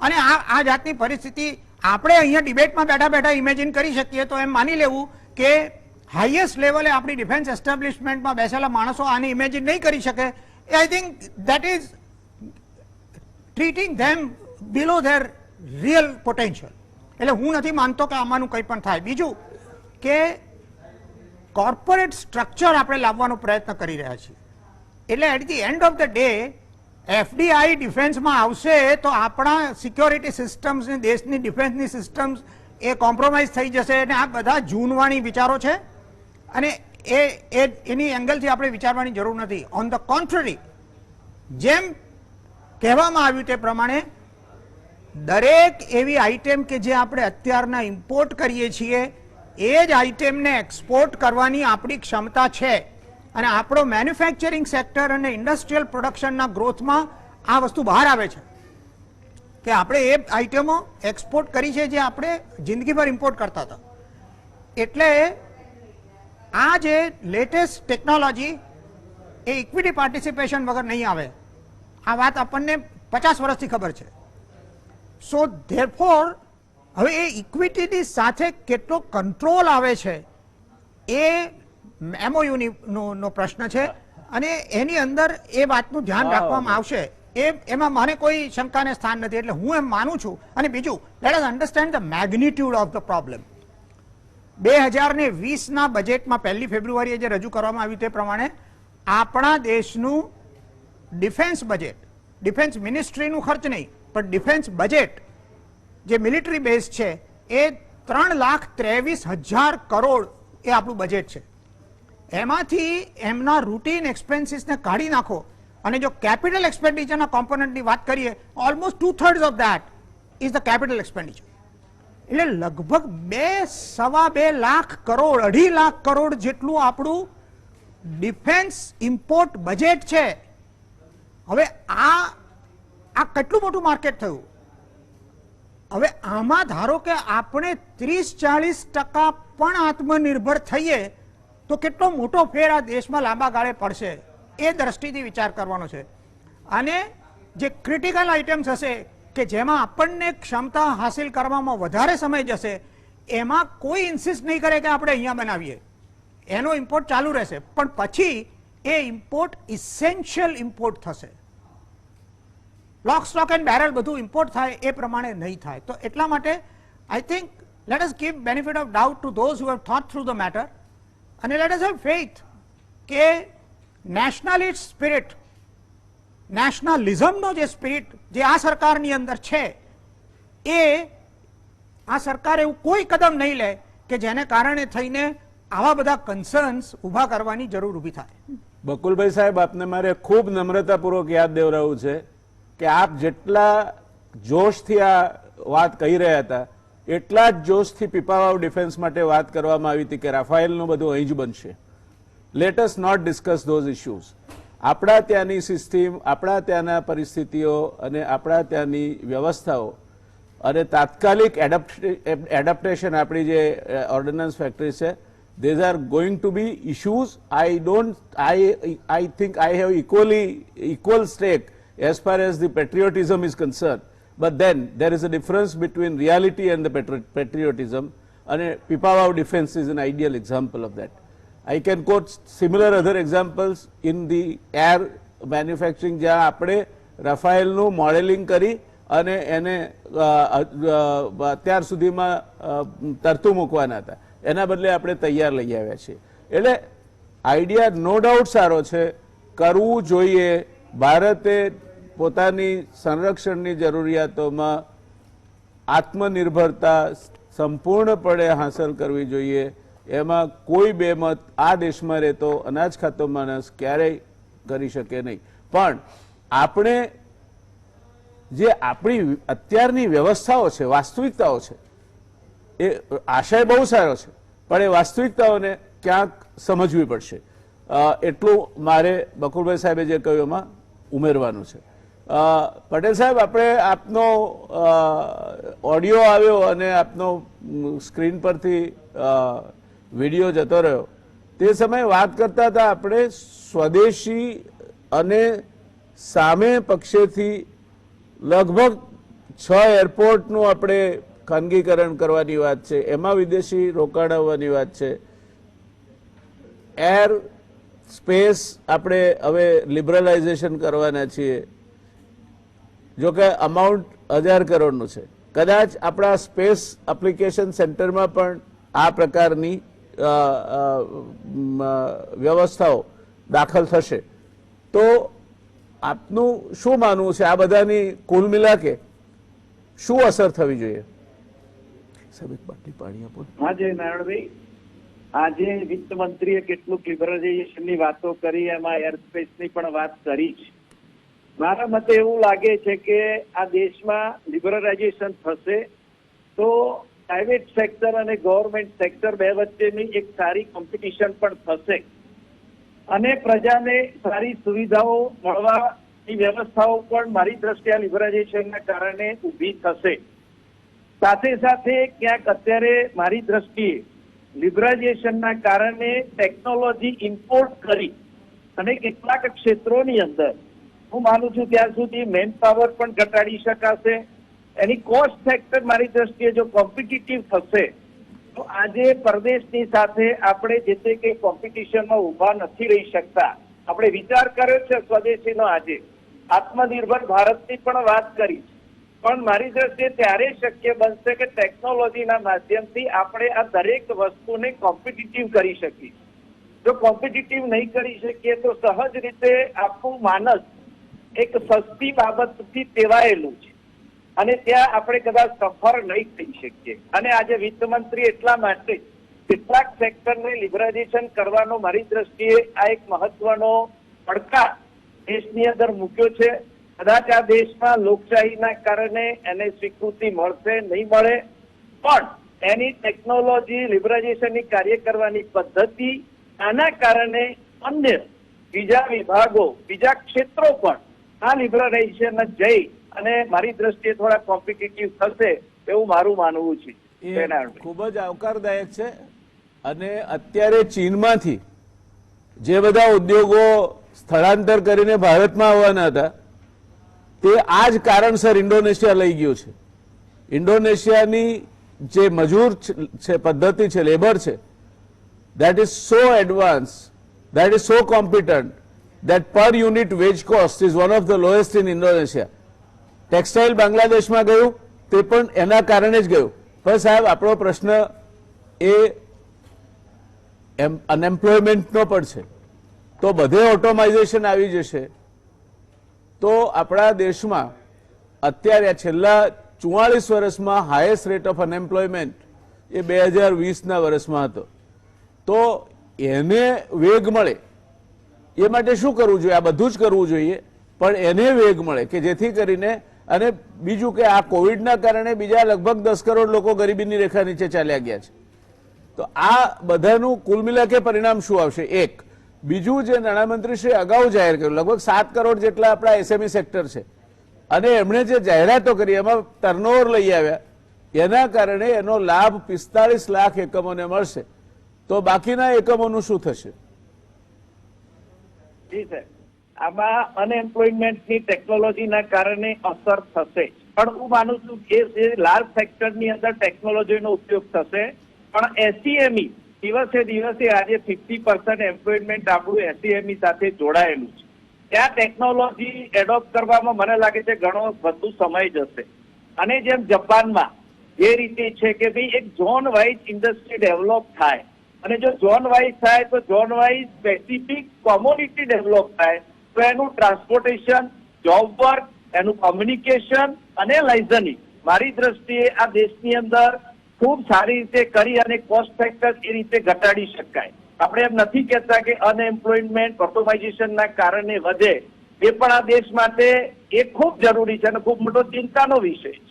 અને આ જાતની પરિસ્થિતિ આપણે અહીંયા ડિબેટમાં બેઠા બેઠા ઇમેજિન કરી શકીએ તો એમ માની લેવું કે હાઈએસ્ટ લેવલે આપણી ડિફેન્સ એસ્ટાબ્લિશમેન્ટમાં બેસેલા માણસો આને ઇમેજિન નહીં કરી શકે. I think that is treating them below there real potential. એટલે હું નથી માનતો કે આમાંનું કંઈ પણ થાય. બીજું કે કોર્પોરેટ સ્ટ્રક્ચર આપણે લાવવાનો પ્રયત્ન કરી રહ્યા છીએ. એટલે at the end of the day FDI ડિફેન્સમાં આવશે તો આપણા સિક્યોરિટી સિસ્ટમ્સ ને દેશની ડિફેન્સની સિસ્ટમ્સ એ કોમ્પ્રોમાઇઝ થઈ જશે. અને આ બધા જૂનવાણી વિચારો છે અને એની એંગલથી આપણે વિચારવાની જરૂર નથી. ઓન ધ કોન્ટ્રરી, જેમ કહેવામાં આવ્યું તે પ્રમાણે દરેક એવી આઇટમ કે જે આપણે અત્યારના ઇમ્પોર્ટ કરીએ છીએ એ જ આઇટમને એક્સપોર્ટ કરવાની આપણી ક્ષમતા છે. અને આપણો મેન્યુફેક્ચરિંગ સેક્ટર અને ઇન્ડસ્ટ્રીયલ પ્રોડક્શનના ગ્રોથમાં આ વસ્તુ બહાર આવે છે કે આપણે એ આઇટમો એક્સપોર્ટ કરી છે જે આપણે જિંદગીભર ઇમ્પોર્ટ કરતા હતા. એટલે આ જે લેટેસ્ટ ટેકનોલોજી એ ઇક્વિટી પાર્ટિસિપેશન વગર નહીં આવે. આ વાત આપણને 50 વર્ષથી ખબર છે. સો ધેરફોર હવે એ ઇક્વિટીની સાથે કેટલો કંટ્રોલ આવે છે એ MOU નો પ્રશ્ન છે અને એની અંદર એ વાતનું ધ્યાન રાખવામાં આવશે. એમાં મને કોઈ શંકાને સ્થાન નથી. એટલે હું એમ માનું છું. અને બીજું, let us understand the magnitude of the problem. 2020ના બજેટમાં 1 ફેબ્રુઆરીએ જે રજૂ કરવામાં આવ્યું તે પ્રમાણે આપણા દેશનું ડિફેન્સ બજેટ, ડિફેન્સ મિનિસ્ટ્રીનું ખર્ચ નહીં પણ ડિફેન્સ બજેટ જે મિલિટરી બેઝ છે એ 3,23,000 કરોડ એ આપણું બજેટ છે. એમાંથી એમના રૂટીન એક્સપેન્સીસને કાઢી નાખો અને જો કેપિટલ એક્સપેન્ડિચરના કોમ્પોનન્ટની વાત કરીએ, almost 2/3 of that is the capital expenditure. એટલે લગભગ 2.25 લાખ કરોડ, 2.5 લાખ કરોડ જેટલું આપણું ડિફેન્સ ઇમ્પોર્ટ બજેટ છે. હવે આ કેટલું મોટું માર્કેટ થયું. હવે આમાં ધારો કે આપણે 30-40% પણ આત્મનિર્ભર થઈએ તો કેટલો મોટો ફેર આ દેશમાં લાંબા ગાળે પડશે, એ દ્રષ્ટિથી વિચાર કરવાનો છે. અને જે ક્રિટિકલ આઇટમ્સ હશે કે જેમાં આપણને ક્ષમતા હાસિલ કરવામાં વધારે સમય જશે, એમાં કોઈ ઇન્સિસ્ટ નહીં કરે કે આપણે અહીંયા બનાવીએ, એનો ઇમ્પોર્ટ ચાલુ રહેશે, પણ પછી એ ઇમ્પોર્ટ ઇસેન્શિયલ ઇમ્પોર્ટ થશે. લોક સ્ટોક એન્ડ બેરલ બધું ઇમ્પોર્ટ થાય એ પ્રમાણે નહીં થાય. તો એટલા માટે I think let us give benefit of doubt two those who have thought through the matter, અને લેટ અસ હેવ ફેથ કે નેશનલિસ્ટ સ્પિરિટ, નેશનલિઝમનો જે સ્પિરિટ જે આ સરકારની અંદર છે, એ આ સરકાર એવું કોઈ કદમ નહીં લે કે જેને કારણે થઈને આવા બધા કન્સર્ન્સ ઊભા કરવાની જરૂર ઊભી થાય. બકુલભાઈ સાહેબ, આપને મારે ખૂબ નમ્રતાપૂર્વક યાદ દેવડાવવું છે કે આપ જેટલા જોશથી આ વાત કહી રહ્યા હતા, એટલા જ જોશથી પીપાવાવ ડિફેન્સ માટે વાત કરવામાં આવી હતી કે રાફાયેલનું બધું અહીં જ બનશે. Let us not discuss those issues. આપણા ત્યાંની સિસ્ટમ, આપણા ત્યાંના પરિસ્થિતિઓ અને આપણા ત્યાંની વ્યવસ્થાઓ અને તાત્કાલિક એડપ્ટેશન આપણી જે ઓર્ડિનન્સ ફેક્ટરી છે, these are going to be issues. I think I have equal stake as far as the patriotism is concerned, but then there is a difference between reality and the patriotism, and Pipavav defense is an ideal example of that. I can quote similar other examples in the air manufacturing, જ્યાં આપણે રફાયેલનું મોડેલિંગ કરી અને એને અત્યાર સુધીમાં તરતું મૂકવાના હતા, એના બદલે આપણે તૈયાર લઈ આવ્યા છીએ. એટલે આઈડિયા નો ડાઉટ સારો છે, કરવું જોઈએ. ભારતે પોતાની સંરક્ષણની જરૂરિયાતોમાં આત્મનિર્ભરતા સંપૂર્ણપણે હાંસલ કરવી જોઈએ. એમાં કોઈ બેમત આ દેશમાં રહેતો અનાજ ખાતો માણસ ક્યારેય કરી શકે નહીં. પણ આપણે જે આપણી અત્યારની વ્યવસ્થાઓ છે, વાસ્તવિકતાઓ છે, એ આશય બહુ સારો છે, પણ એ વાસ્તવિકતાઓને ક્યાંક સમજવી પડશે. એટલું મારે બકુલભાઈ સાહેબે જે કહ્યું એમાં ઉમેરવાનું છે. પટેલ સાહેબ, આપણે આપનો ઓડિયો આવ્યો અને આપનો સ્ક્રીન પરથી વિડીયો જતો રહ્યો, તે સમયે વાત કરતા હતા આપણે સ્વદેશી અને સામે પક્ષેથી લગભગ 6 એરપોર્ટનું આપણે ખાનગીકરણ કરવાની વાત છે, એમાં વિદેશી રોકાણ આવવાની વાત છે. એર સ્પેસ આપણે હવે લિબરલાઇઝેશન કરવાના છીએ, જોકે અમાઉન્ટ 1000 કરોડનું છે. કદાચ આપણા સ્પેસ એપ્લિકેશન સેન્ટરમાં પણ આ પ્રકારની વ્યવસ્થાઓ દાખલ થશે. તો આપનું શું માનવું છે, આ બધાની કુલ મિલાકે શું અસર થવી જોઈએ? સાહેબ એક બાટલી પાણી આપો. હાજી નારાયણભાઈ, આજે વિત્ત મંત્રીએ કેટલું લિબરલાઇઝેશનની વાતો કરી, એમાં એરસ્પેસની પણ વાત કરી છે. મારા મતે એવું લાગે છે કે આ દેશમાં લિબરલાઇઝેશન થશે તો પ્રાઇવેટ સેક્ટર અને ગવર્મેન્ટ સેક્ટર બે વચ્ચેની એક સારી કોમ્પિટિશન પણ થશે અને પ્રજાને સારી સુવિધાઓ મળવાની વ્યવસ્થાઓ પણ મારી દ્રષ્ટિએ લિબરલાઇઝેશનના કારણે ઊભી થશે. સાથે સાથે ક્યાંક અત્યારે મારી દ્રષ્ટિએ લિબરલાઇઝેશનના કારણે ટેકનોલોજી ઇમ્પોર્ટ કરી અને કેટલાક ક્ષેત્રોની અંદર હું માનું છું ત્યાં સુધી મેન પાવર પણ ઘટાડી શકાશે. એની કોસ્ટ ફેક્ટર મારી દ્રષ્ટિએ જો કોમ્પિટિટિવ થશે તો આજે પરદેશની સાથે આપણે જે તે કંઈ કોમ્પિટિશનમાં ઊભા નથી રહી શકતા. આપણે વિચાર કર્યો છે સ્વદેશીનો, આજે આત્મનિર્ભર ભારતની પણ વાત કરી, પણ મારી દ્રષ્ટિએ ત્યારે શક્ય બનશે કે ટેકનોલોજીના માધ્યમથી આપણે આ દરેક વસ્તુને કોમ્પિટિટિવ કરી શકીએ. જો કોમ્પિટિટિવ નહીં કરી શકીએ તો સહજ રીતે આપણું માનસ એક સસ્તી બાબતથી ટેવાયેલું છે અને ત્યાં આપણે કદાચ સફળ નહીં થઈ શકીએ. અને આજે વિત્ત મંત્રી એટલા માટે કેટલાક સેક્ટરને લિબરાઇઝેશન કરવાનો મારી દ્રષ્ટિએ આ એક મહત્વનો પડકાર દેશની અંદર મૂક્યો છે. કદાચ આ દેશમાં લોકશાહીના કારણે એને સ્વીકૃતિ મળશે નહીં મળે, પણ એની ટેકનોલોજી લિબરાઇઝેશનની કાર્ય કરવાની પદ્ધતિ આના કારણે અન્ય બીજા વિભાગો બીજા ક્ષેત્રો પણ આ લિબરાઇઝેશન જઈ અને મારી દ્રષ્ટિએ થોડા કોમ્પિટિટિવ થશે એવું મારું માનવું છે. એ ખૂબ જ આવકારદાયક છે. અને અત્યારે ચીનમાંથી જે બધા ઉદ્યોગો સ્થળાંતર કરીને ભારતમાં આવવાના હતા તે આ જ કારણસર ઇન્ડોનેશિયા લઈ ગયું છે. ઇન્ડોનેશિયાની જે મજૂર છે પદ્ધતિ છે, લેબર છે, that is so advanced, that is so competent that per unit wage cost is one of the lowest in Indonesia. Textile બાંગ્લાદેશમાં ગયું તે પણ એના કારણે જ ગયું. પણ સાહેબ આપણો પ્રશ્ન એ અનએમ્પ્લોયમેન્ટનો પણ છે. તો બધે ઓટોમાઇઝેશન આવી જશે તો આપણા દેશમાં અત્યારે છેલ્લા 44 વર્ષમાં હાઈએસ્ટ રેટ ઓફ અનએમ્પ્લોયમેન્ટ એ 2020ના વર્ષમાં હતો. તો એને વેગ મળે એ માટે શું કરવું જોઈએ? આ બધું જ કરવું જોઈએ, પણ એને વેગ મળે કે જેથી કરીને, અને બીજું કે આ કોવિડના કારણે બીજા લગભગ 10 કરોડ લોકો ગરીબીની રેખા નીચે ચાલ્યા ગયા છે. તો આ બધાનું કુલ મિલાકે પરિણામ શું આવશે? એક. બીજું, જે નાણામંત્રી શ્રી અગાઉ જાહેર કર્યું, લગભગ 7 કરોડ જેટલા આપણા એસએમઈ સેક્ટર છે, અને એમણે જે જાહેરાતો કરી એમાં ટર્નઓવર લઈ આવ્યા, એના કારણે એનો લાભ 45 લાખ એકમોને મળશે. તો બાકીના એકમોનું શું થશે? જી સર, આમાં અનએમ્પ્લોયમેન્ટની ટેકનોલોજીના કારણે અસર થશે, પણ હું માનું છું કે લાર્જ સેક્ટરની અંદર ટેકનોલોજીનો ઉપયોગ થશે. પણ એસઈએમઈ દિવસે દિવસે આજે 50% એમ્પ્લોયમેન્ટ આપણું એસઈએમઈ સાથે જોડાયેલું છે. ત્યાં ટેકનોલોજી એડોપ્ટ કરવામાં મને લાગે છે ઘણો વધુ સમય જશે. અને જેમ જાપાનમાં જે રીતે છે કે ભાઈ એક ઝોન વાઇઝ ઇન્ડસ્ટ્રી ડેવલપ થાય, અને જો ઝોન વાઇઝ થાય તો zone wise specific commodity develop થાય, તો એનું ટ્રાન્સપોર્ટેશન, જોબ વર્ક, એનું કોમ્યુનિકેશન અને લાઇઝનિંગ મારી દ્રષ્ટિએ આ દેશની અંદર ખૂબ સારી રીતે કરી અને કોસ્ટ ફેક્ટર એ રીતે ઘટાડી શકાય. આપણે એમ નથી કહેતા કે અનએમ્પ્લોયમેન્ટ ઓટોમાઇઝેશનના કારણે વધે, એ પણ આ દેશ માટે એ ખૂબ જરૂરી છે અને ખૂબ મોટો ચિંતાનો વિષય છે.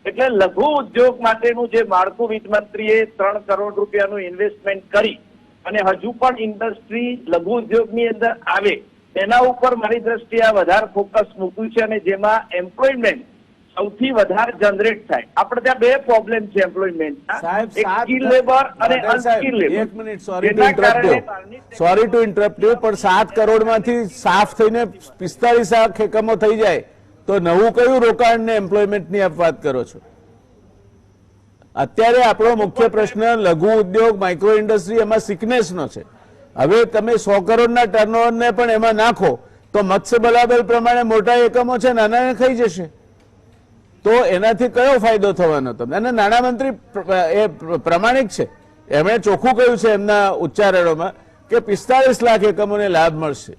એટલે લઘુ ઉદ્યોગ માટેનું જે માળખું વિત્ત મંત્રીએ 3 કરોડ રૂપિયાનું ઇન્વેસ્ટમેન્ટ કરી અને હજુ પણ ઇન્ડસ્ટ્રી લઘુ ઉદ્યોગની અંદર આવે એના ઉપર મારી દ્રષ્ટિએ આ વધારે ફોકસ મૂક્યું છે, અને જેમાં એમ્પ્લોયમેન્ટ સૌથી વધારે જનરેટ થાય. આપણે ત્યાં બે પ્રોબ્લેમ છે એમ્પ્લોયમેન્ટના, એક સ્કિલ લેબર અને અનસ્કિલ લેબર. એક minute, sorry to interrupt you, પણ 7 કરોડમાંથી સાફ થઈને 45 લાખ એકમો થઈ જાય તો નવું કયું રોકાણ ને એમ્પ્લોયમેન્ટની આપ વાત કરો છો? અત્યારે આપણો મુખ્ય પ્રશ્ન લઘુ ઉદ્યોગ, માઇક્રો ઇન્ડસ્ટ્રી, એમાં સિકનેસનો છે. હવે તમે 100 કરોડના ટર્નઓવરને પણ એમાં નાખો તો મત્સ્ય બલાબલ પ્રમાણે મોટા એકમો છે, નાનાને ખાઈ જશે. તો એનાથી કયો ફાયદો થવાનો તમને? અને નાણામંત્રી એ પ્રમાણિક છે, એમણે ચોખ્ખું કહ્યું છે એમના ઉચ્ચારણોમાં કે 45 લાખ એકમોને લાભ મળશે.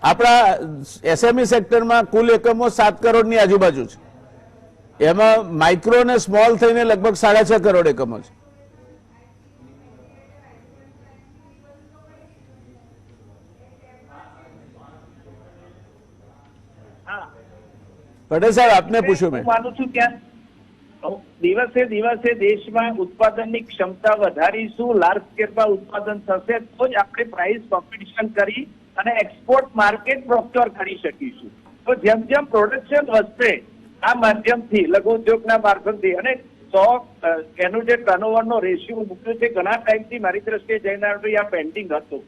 આપણા એસએમઈ સેક્ટરમાં કુલ એકમો 7 કરોડની આજુબાજુ છે, એમાં માઇક્રો ને સ્મોલ થઈને લગભગ 6.5 કરોડ એકમો છે. પટેલ સાહેબ, આપને પૂછ્યું મેં. માનું છું ત્યાં દિવસે દિવસે દેશમાં ઉત્પાદનની ક્ષમતા વધારીશું, લાર્જ સ્કેલમાં ઉત્પાદન થશે તો જ આપણે પ્રાઇસ કોમ્પિટિશન કરી અને એક્સપોર્ટ માર્કેટ પ્રોક્યોર કરી શકીશું. તો જેમ જેમ પ્રોડક્શન વધશે આ માધ્યમથી, લઘુ ઉદ્યોગના મારફતથી, અને એનું જે ટર્નઓવરનો રેશિયો મૂક્યો છે ઘણા ટાઈમથી મારી દ્રષ્ટિએ જઈને આ પેન્ડિંગ હતું.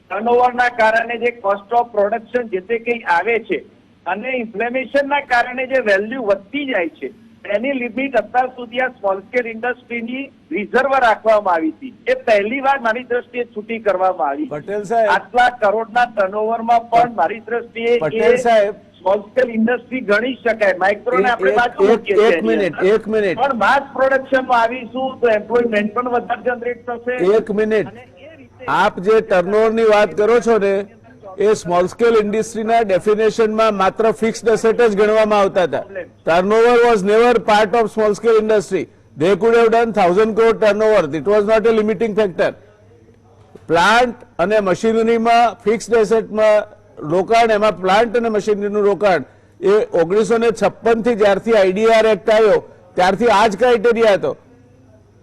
ટર્નઓવરના કારણે જે કોસ્ટ ઓફ પ્રોડક્શન જે તે કંઈ આવે છે અને ઇન્ફ્લેમેશનના કારણે જે વેલ્યુ વધતી જાય છે એની લિમિટ અત્યાર સુધી આ સ્મોલ સ્કેલ ઇન્ડસ્ટ્રીની રિઝર્વ રાખવામાં આવી હતી. એ પહેલી વાર મારી દ્રષ્ટિએ છૂટી કરવામાં આવી. પટેલ સાહેબ, આટલા કરોડના ટર્નઓવરમાં પણ મારી દ્રષ્ટિએ પટેલ સાહેબ સ્મોલ સ્કેલ ઇન્ડસ્ટ્રી ગણી શકાય. માઇક્રો ને આપણે બાજુ મૂકીએ છીએ. એક મિનિટ, પણ માસ પ્રોડક્શનમાં આવીશું તો એમ્પ્લોયમેન્ટ પણ વધારે જનરેટ થશે. એક મિનિટ, આપ જે ટર્નઓવરની વાત કરો છો ને એ સ્મોલ સ્કેલ ઇન્ડસ્ટ્રીના ડેફિનેશનમાં માત્ર ફિક્સ્ડ એસેટ જ ગણવામાં આવતા હતા. Turnover was never part of small scale industry. They could have done 1,000 crore turnover. It was not a limiting factor. Plant અને મશીનરીમાં ફિક્સ્ડ એસેટમાં રોકાણ, એમાં પ્લાન્ટ અને મશીનરીનું રોકાણ એ 1956 થી જ્યારથી આઈડીઆર એક્ટ આવ્યો ત્યારથી આ જ ક્રાઇટેરિયા હતો.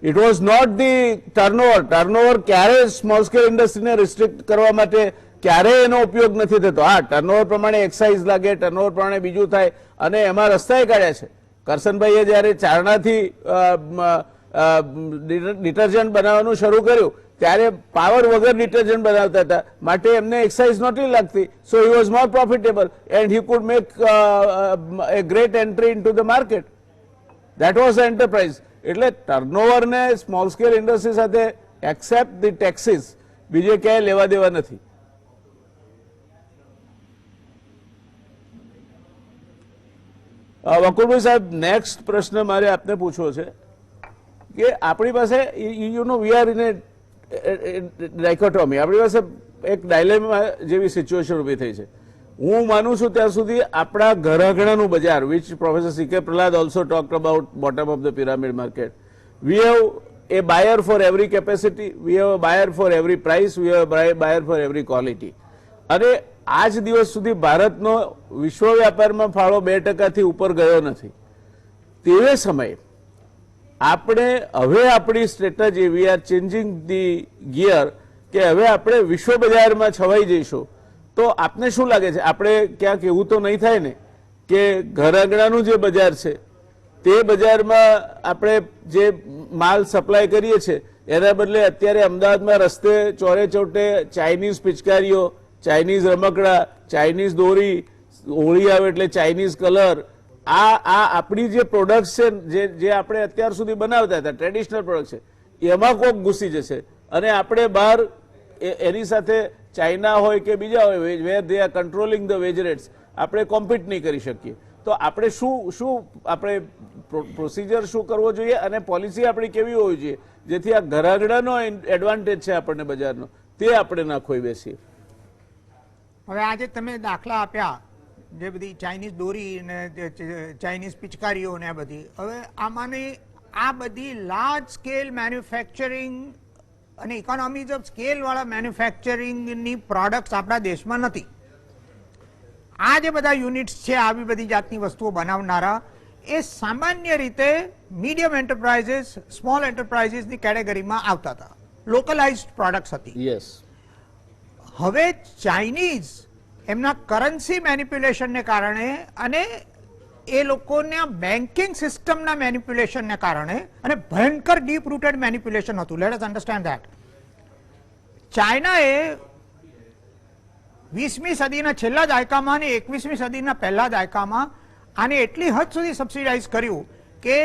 It was not the turnover. Turnover ક્યારે સ્મોલ સ્કેલ ઇન્ડસ્ટ્રીને રિસ્ટ્રિક્ટ કરવા માટે ક્યારેય એનો ઉપયોગ નથી થતો. હા, ટર્નઓવર પ્રમાણે એક્સાઇઝ લાગે, ટર્નઓવર પ્રમાણે બીજું થાય, અને એમાં રસ્તાએ કાઢ્યા છે. કરસનભાઈએ જ્યારે ચારણાથી ડિટર્જન્ટ બનાવવાનું શરૂ કર્યું ત્યારે પાવર વગર ડિટર્જન્ટ બનાવતા હતા, માટે એમને એક્સાઇઝ નહોતી લાગતી. So he was more profitable and he could make a great entry in to the market. That was the enterprise. એટલે ટર્નઓવર ને સ્મોલ સ્કેલ ઇન્ડસ્ટ્રી સાથે એક્સેપ્ટ ધી ટેક્સીસ બીજે ક્યાંય લેવા દેવા નથી. વકુલભાઈ સાહેબ, નેક્સ્ટ પ્રશ્ન મારે આપને પૂછવો છે કે આપણી પાસે you know we are in a dichotomy, આપણી પાસે એક ડાયલેમા જેવી સિચ્યુએશન ઊભી થઈ છે. હું માનું છું ત્યાં સુધી આપણા ઘરઆંગણાનું બજાર, which professor C K Prahalad also talked about bottom of the pyramid market, we have a buyer for every capacity, we have a buyer for every price, we have a buyer for every quality. અને આજ દિવસ સુધી ભારતનો વિશ્વ વ્યાપારમાં ફાળો 2% ઉપર ગયો નથી. તે સમયે આપણે હવે આપણી strategy, we are changing the gear, કે હવે આપણે વિશ્વ બજારમાં છવાઈ જઈશું. તો આપને શું લાગે છે, આપણે ક્યાંક એવું તો નહીં થાય ને કે ઘર આંગણાનું જે બજાર છે તે બજારમાં આપણે જે માલ સપ્લાય કરીએ છીએ એના બદલે અત્યારે અમદાવાદમાં રસ્તે ચોરે ચોટે ચાઇનીઝ પિચકારીઓ, ચાઇનીઝ રમકડા, ચાઇનીઝ દોરી, હોળી આવે એટલે ચાઇનીઝ કલર, આ આપણી જે પ્રોડક્ટ છે જે આપણે અત્યાર સુધી બનાવતા હતા ટ્રેડિશનલ પ્રોડક્ટ છે એમાં કોક ઘૂસી જશે અને આપણે બહાર એની સાથે ચાઇના હોય કે બીજા હોય where they are controlling the wage rates, આપણે કોમ્પિટ નહીં કરી શકીએ. તો આપણે શું આપણે પ્રોસિજર શું કરવો જોઈએ અને પોલિસી આપણી કેવી હોવી જોઈએ જેથી આ ઘરઆંગણાનો એડવાન્ટેજ છે આપણને બજારનો તે આપણે ના ખોઈ બેસીએ. હવે આજે તમે દાખલા આપ્યા જે બધી ચાઇનીઝ દોરી ને ચાઇનીઝ પિચકારીઓ ને આ બધી, હવે આમાંની આ બધી લાર્જ સ્કેલ મેન્યુફેક્ચરિંગ અને ઇકોનોમીઝ ઓફ સ્કેલ વાળા મેન્યુફેક્ચરિંગની પ્રોડક્ટ્સ આપણા દેશમાં નથી. આ જે બધા યુનિટ્સ છે આવી બધી જાતની વસ્તુઓ બનાવનારા એ સામાન્ય રીતે મીડિયમ એન્ટરપ્રાઇઝીસ, સ્મોલ એન્ટરપ્રાઇઝીસની કેટેગરીમાં આવતા હતા, લોકલાઇઝ્ડ પ્રોડક્ટ્સ હતી. યસ. હવે ચાઇનીઝ એમના કરન્સી મેનિપ્યુલેશનને કારણે અને એ લોકોના બેન્કિંગ સિસ્ટમના મેનિપ્યુલેશનને કારણે અને ભયંકર ડીપ રૂટેડ મેનિપ્યુલેશન હતું. Let us understand that. ચાઇનાએ 20મી સદીના છેલ્લા દાયકામાં અને 21મી સદીના પહેલા દાયકામાં આને એટલી હદ સુધી સબસિડાઇઝ કર્યું કે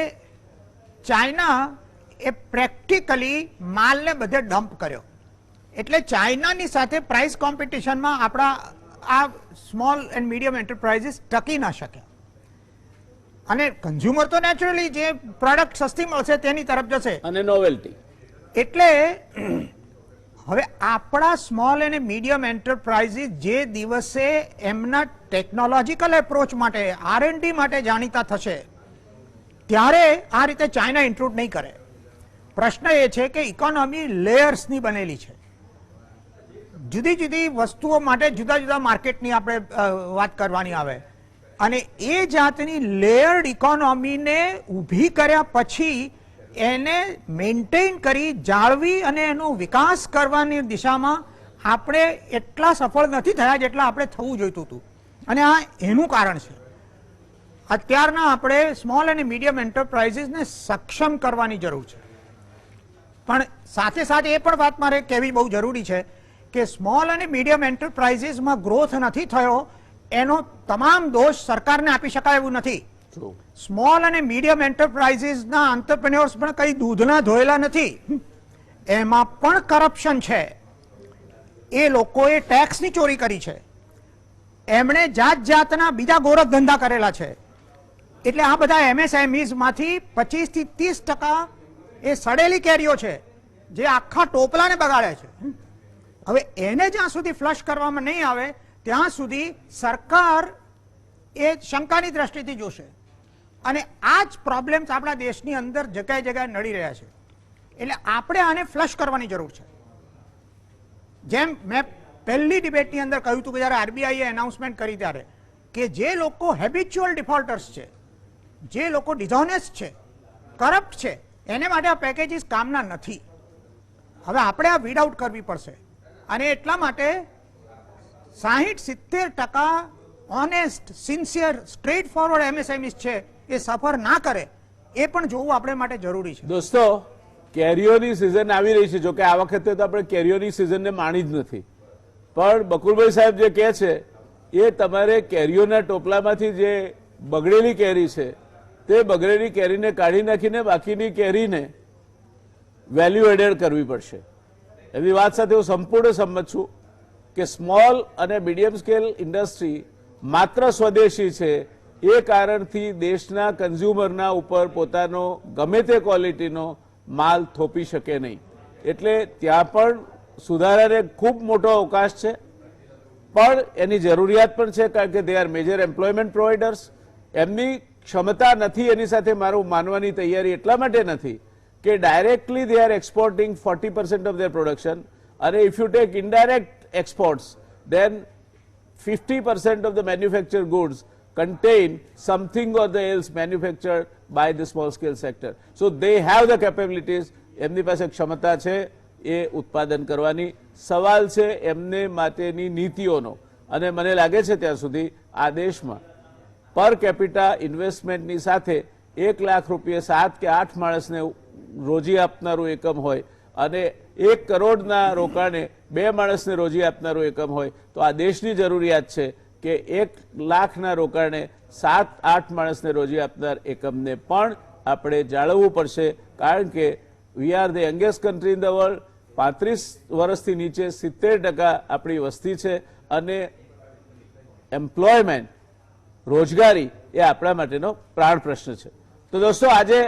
ચાઇના એ પ્રેક્ટિકલી માલને બધે ડમ્પ કર્યો. એટલે ચાઇનાની સાથે પ્રાઇસ કોમ્પિટિશનમાં આપણા આ સ્મોલ એન્ડ મીડિયમ એન્ટરપ્રાઇઝીસ ટકી ના શક્યા અને કન્ઝ્યુમર તો નેચરલી જે પ્રોડક્ટ સસ્તી મળશે તેની તરફ જશે અને નોવેલ્ટી. એટલે હવે આપણા સ્મોલ અને મીડિયમ એન્ટરપ્રાઇઝીસ જે દિવસે એમના ટેકનોલોજીકલ એપ્રોચ માટે R&D માટે જાણીતા થશે ત્યારે આ રીતે ચાઇના ઇન્ટ્રુડ નહીં કરે. પ્રશ્ન એ છે કે ઇકોનોમી લેયર્સની બનેલી છે. જુદી જુદી વસ્તુઓ માટે જુદા જુદા માર્કેટની આપણે વાત કરવાની આવે અને એ જાતની લેયર્ડ ઇકોનોમીને ઊભી કર્યા પછી એને મેન્ટેન કરી જાળવી અને એનો વિકાસ કરવાની દિશામાં આપણે એટલા સફળ નથી થયા જેટલા આપણે થવું જોઈતું હતું અને આ એનું કારણ છે. અત્યારના આપણે સ્મોલ અને મીડિયમ એન્ટરપ્રાઇઝીસને સક્ષમ કરવાની જરૂર છે. પણ સાથે સાથે એ પણ વાત મારે કહેવી બહુ જરૂરી છે કે સ્મોલ અને મીડિયમ એન્ટરપ્રાઇઝીસમાં ગ્રોથ નથી થયો એનો તમામ દોષ સરકારને આપી શકાય એવું નથી. સ્મોલ અને મીડિયમ એન્ટરપ્રાઇઝીસના એન્ટરપ્રેન્યોર્સ પણ કઈ દૂધના ધોયેલા નથી, એમાં પણ કરપ્શન છે. એ લોકોએ ટેક્સની ચોરી કરી છે, એમણે જાત જાતના બીજા ગોરખ ધંધા કરેલા છે. એટલે આ બધા MSMEs માંથી 25 થી 30% એ સડેલી કેરીઓ છે જે આખા ટોપલાને બગાડે છે. હવે એને જ્યાં સુધી ફ્લશ કરવામાં નહીં આવે ત્યાં સુધી સરકાર એ શંકાની દ્રષ્ટિથી જોશે અને આ જ પ્રોબ્લેમ્સ આપણા દેશની અંદર જગ્યાએ જગ્યાએ નડી રહ્યા છે. એટલે આપણે આને ફ્લશ કરવાની જરૂર છે. જેમ મેં પહેલી ડિબેટની અંદર કહ્યું હતું કે જ્યારે આરબીઆઈએ એનાઉન્સમેન્ટ કરી ત્યારે કે જે લોકો હેબિચ્યુઅલ ડિફોલ્ટર્સ છે, જે લોકો ડિઝોનેસ્ટ છે, કરપ્ટ છે, એને માટે આ પેકેજીસ કામના નથી. હવે આપણે આ વીડ આઉટ કરવી પડશે અને એટલા માટે 60-70% ઓનેસ્ટ, સિન્સિયર, સ્ટ્રેટ ફોરવર્ડ એમએસએમઈસ છે એ સફર ના કરે એ પણ જોવું આપણે માટે જરૂરી છે. દોસ્તો, કેરીઓની સિઝન આવી રહી છે. જોકે આ વખતે તો આપણે કેરીઓની સિઝનને માણી જ નથી, પણ બકુલભાઈ સાહેબ જે કહે છે એ તમારે કેરીઓના ટોપલામાંથી જે બગડેલી કેરી છે તે બગડેલી કેરીને કાઢી નાખીને બાકીની કેરીને વેલ્યુ એડેડ કરવી પડશે. એવી વાત સાથે હું સંપૂર્ણ સંમત છું કે સ્મોલ અને મીડિયમ સ્કેલ ઇન્ડસ્ટ્રી માત્ર સ્વદેશી છે એ કારણથી દેશના કન્ઝ્યુમરના ઉપર પોતાનો ગમે તે ક્વોલિટીનો માલ થોપી શકે નહીં. એટલે ત્યાં પણ સુધારાને ખૂબ મોટો અવકાશ છે, પણ એની જરૂરિયાત પણ છે કારણ કે they are major employment providers. એમની ક્ષમતા નથી, એની સાથે મારું માનવાની તૈયારી એટલા માટે નથી કે directly they are exporting 40% of their production, અને if you take indirect exports then 50% of the manufactured goods contain something or the else manufactured by the small scale sector. So they have the capabilities. એમની પાસે ક્ષમતા છે એ ઉત્પાદન કરવાની. સવાલ છે એમને માટેની નીતિઓનો, અને મને લાગે છે ત્યાં સુધી આ દેશમાં પર કેપિટા ઇન્વેસ્ટમેન્ટની સાથે 1 લાખ રૂપિયા 7 કે 8 માણસને રોજી આપનારું એકમ હોય અને 1 કરોડના રોકાણે 2 માણસને રોજી આપનારું એકમ હોય તો આ દેશની જરૂરિયાત છે કે 1 લાખના રોકાણે 7-8 માણસને રોજી આપનાર એકમને પણ આપણે જાળવવું પડશે. કારણ કે we are the youngest country in the world. 35 વર્ષથી નીચે 70% આપણી વસ્તી છે અને એમ્પ્લોયમેન્ટ, રોજગારી એ આપણા માટેનો પ્રાણ પ્રશ્ન છે. તો દોસ્તો, આજે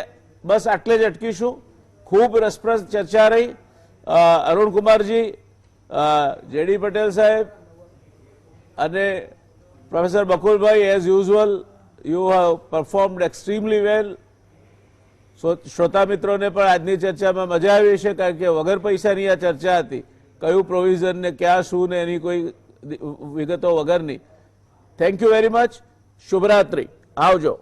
બસ આટલે જ અટકીશું. ખૂબ રસપ્રદ ચર્ચા રહી. અરુણ કુમારજી, જેડી પટેલ સાહેબ અને professor Bakulbhai, as usual you have performed extremely well. શ્રોતા મિત્રોને પણ આજની ચર્ચામાં મજા આવી છે કારણ કે વગર પૈસાની આ ચર્ચા હતી. કયું પ્રોવિઝન ને ક્યાં શું ને એની કોઈ વિગતો વગરની. Thank you very much. શુભરાત્રી. આવજો.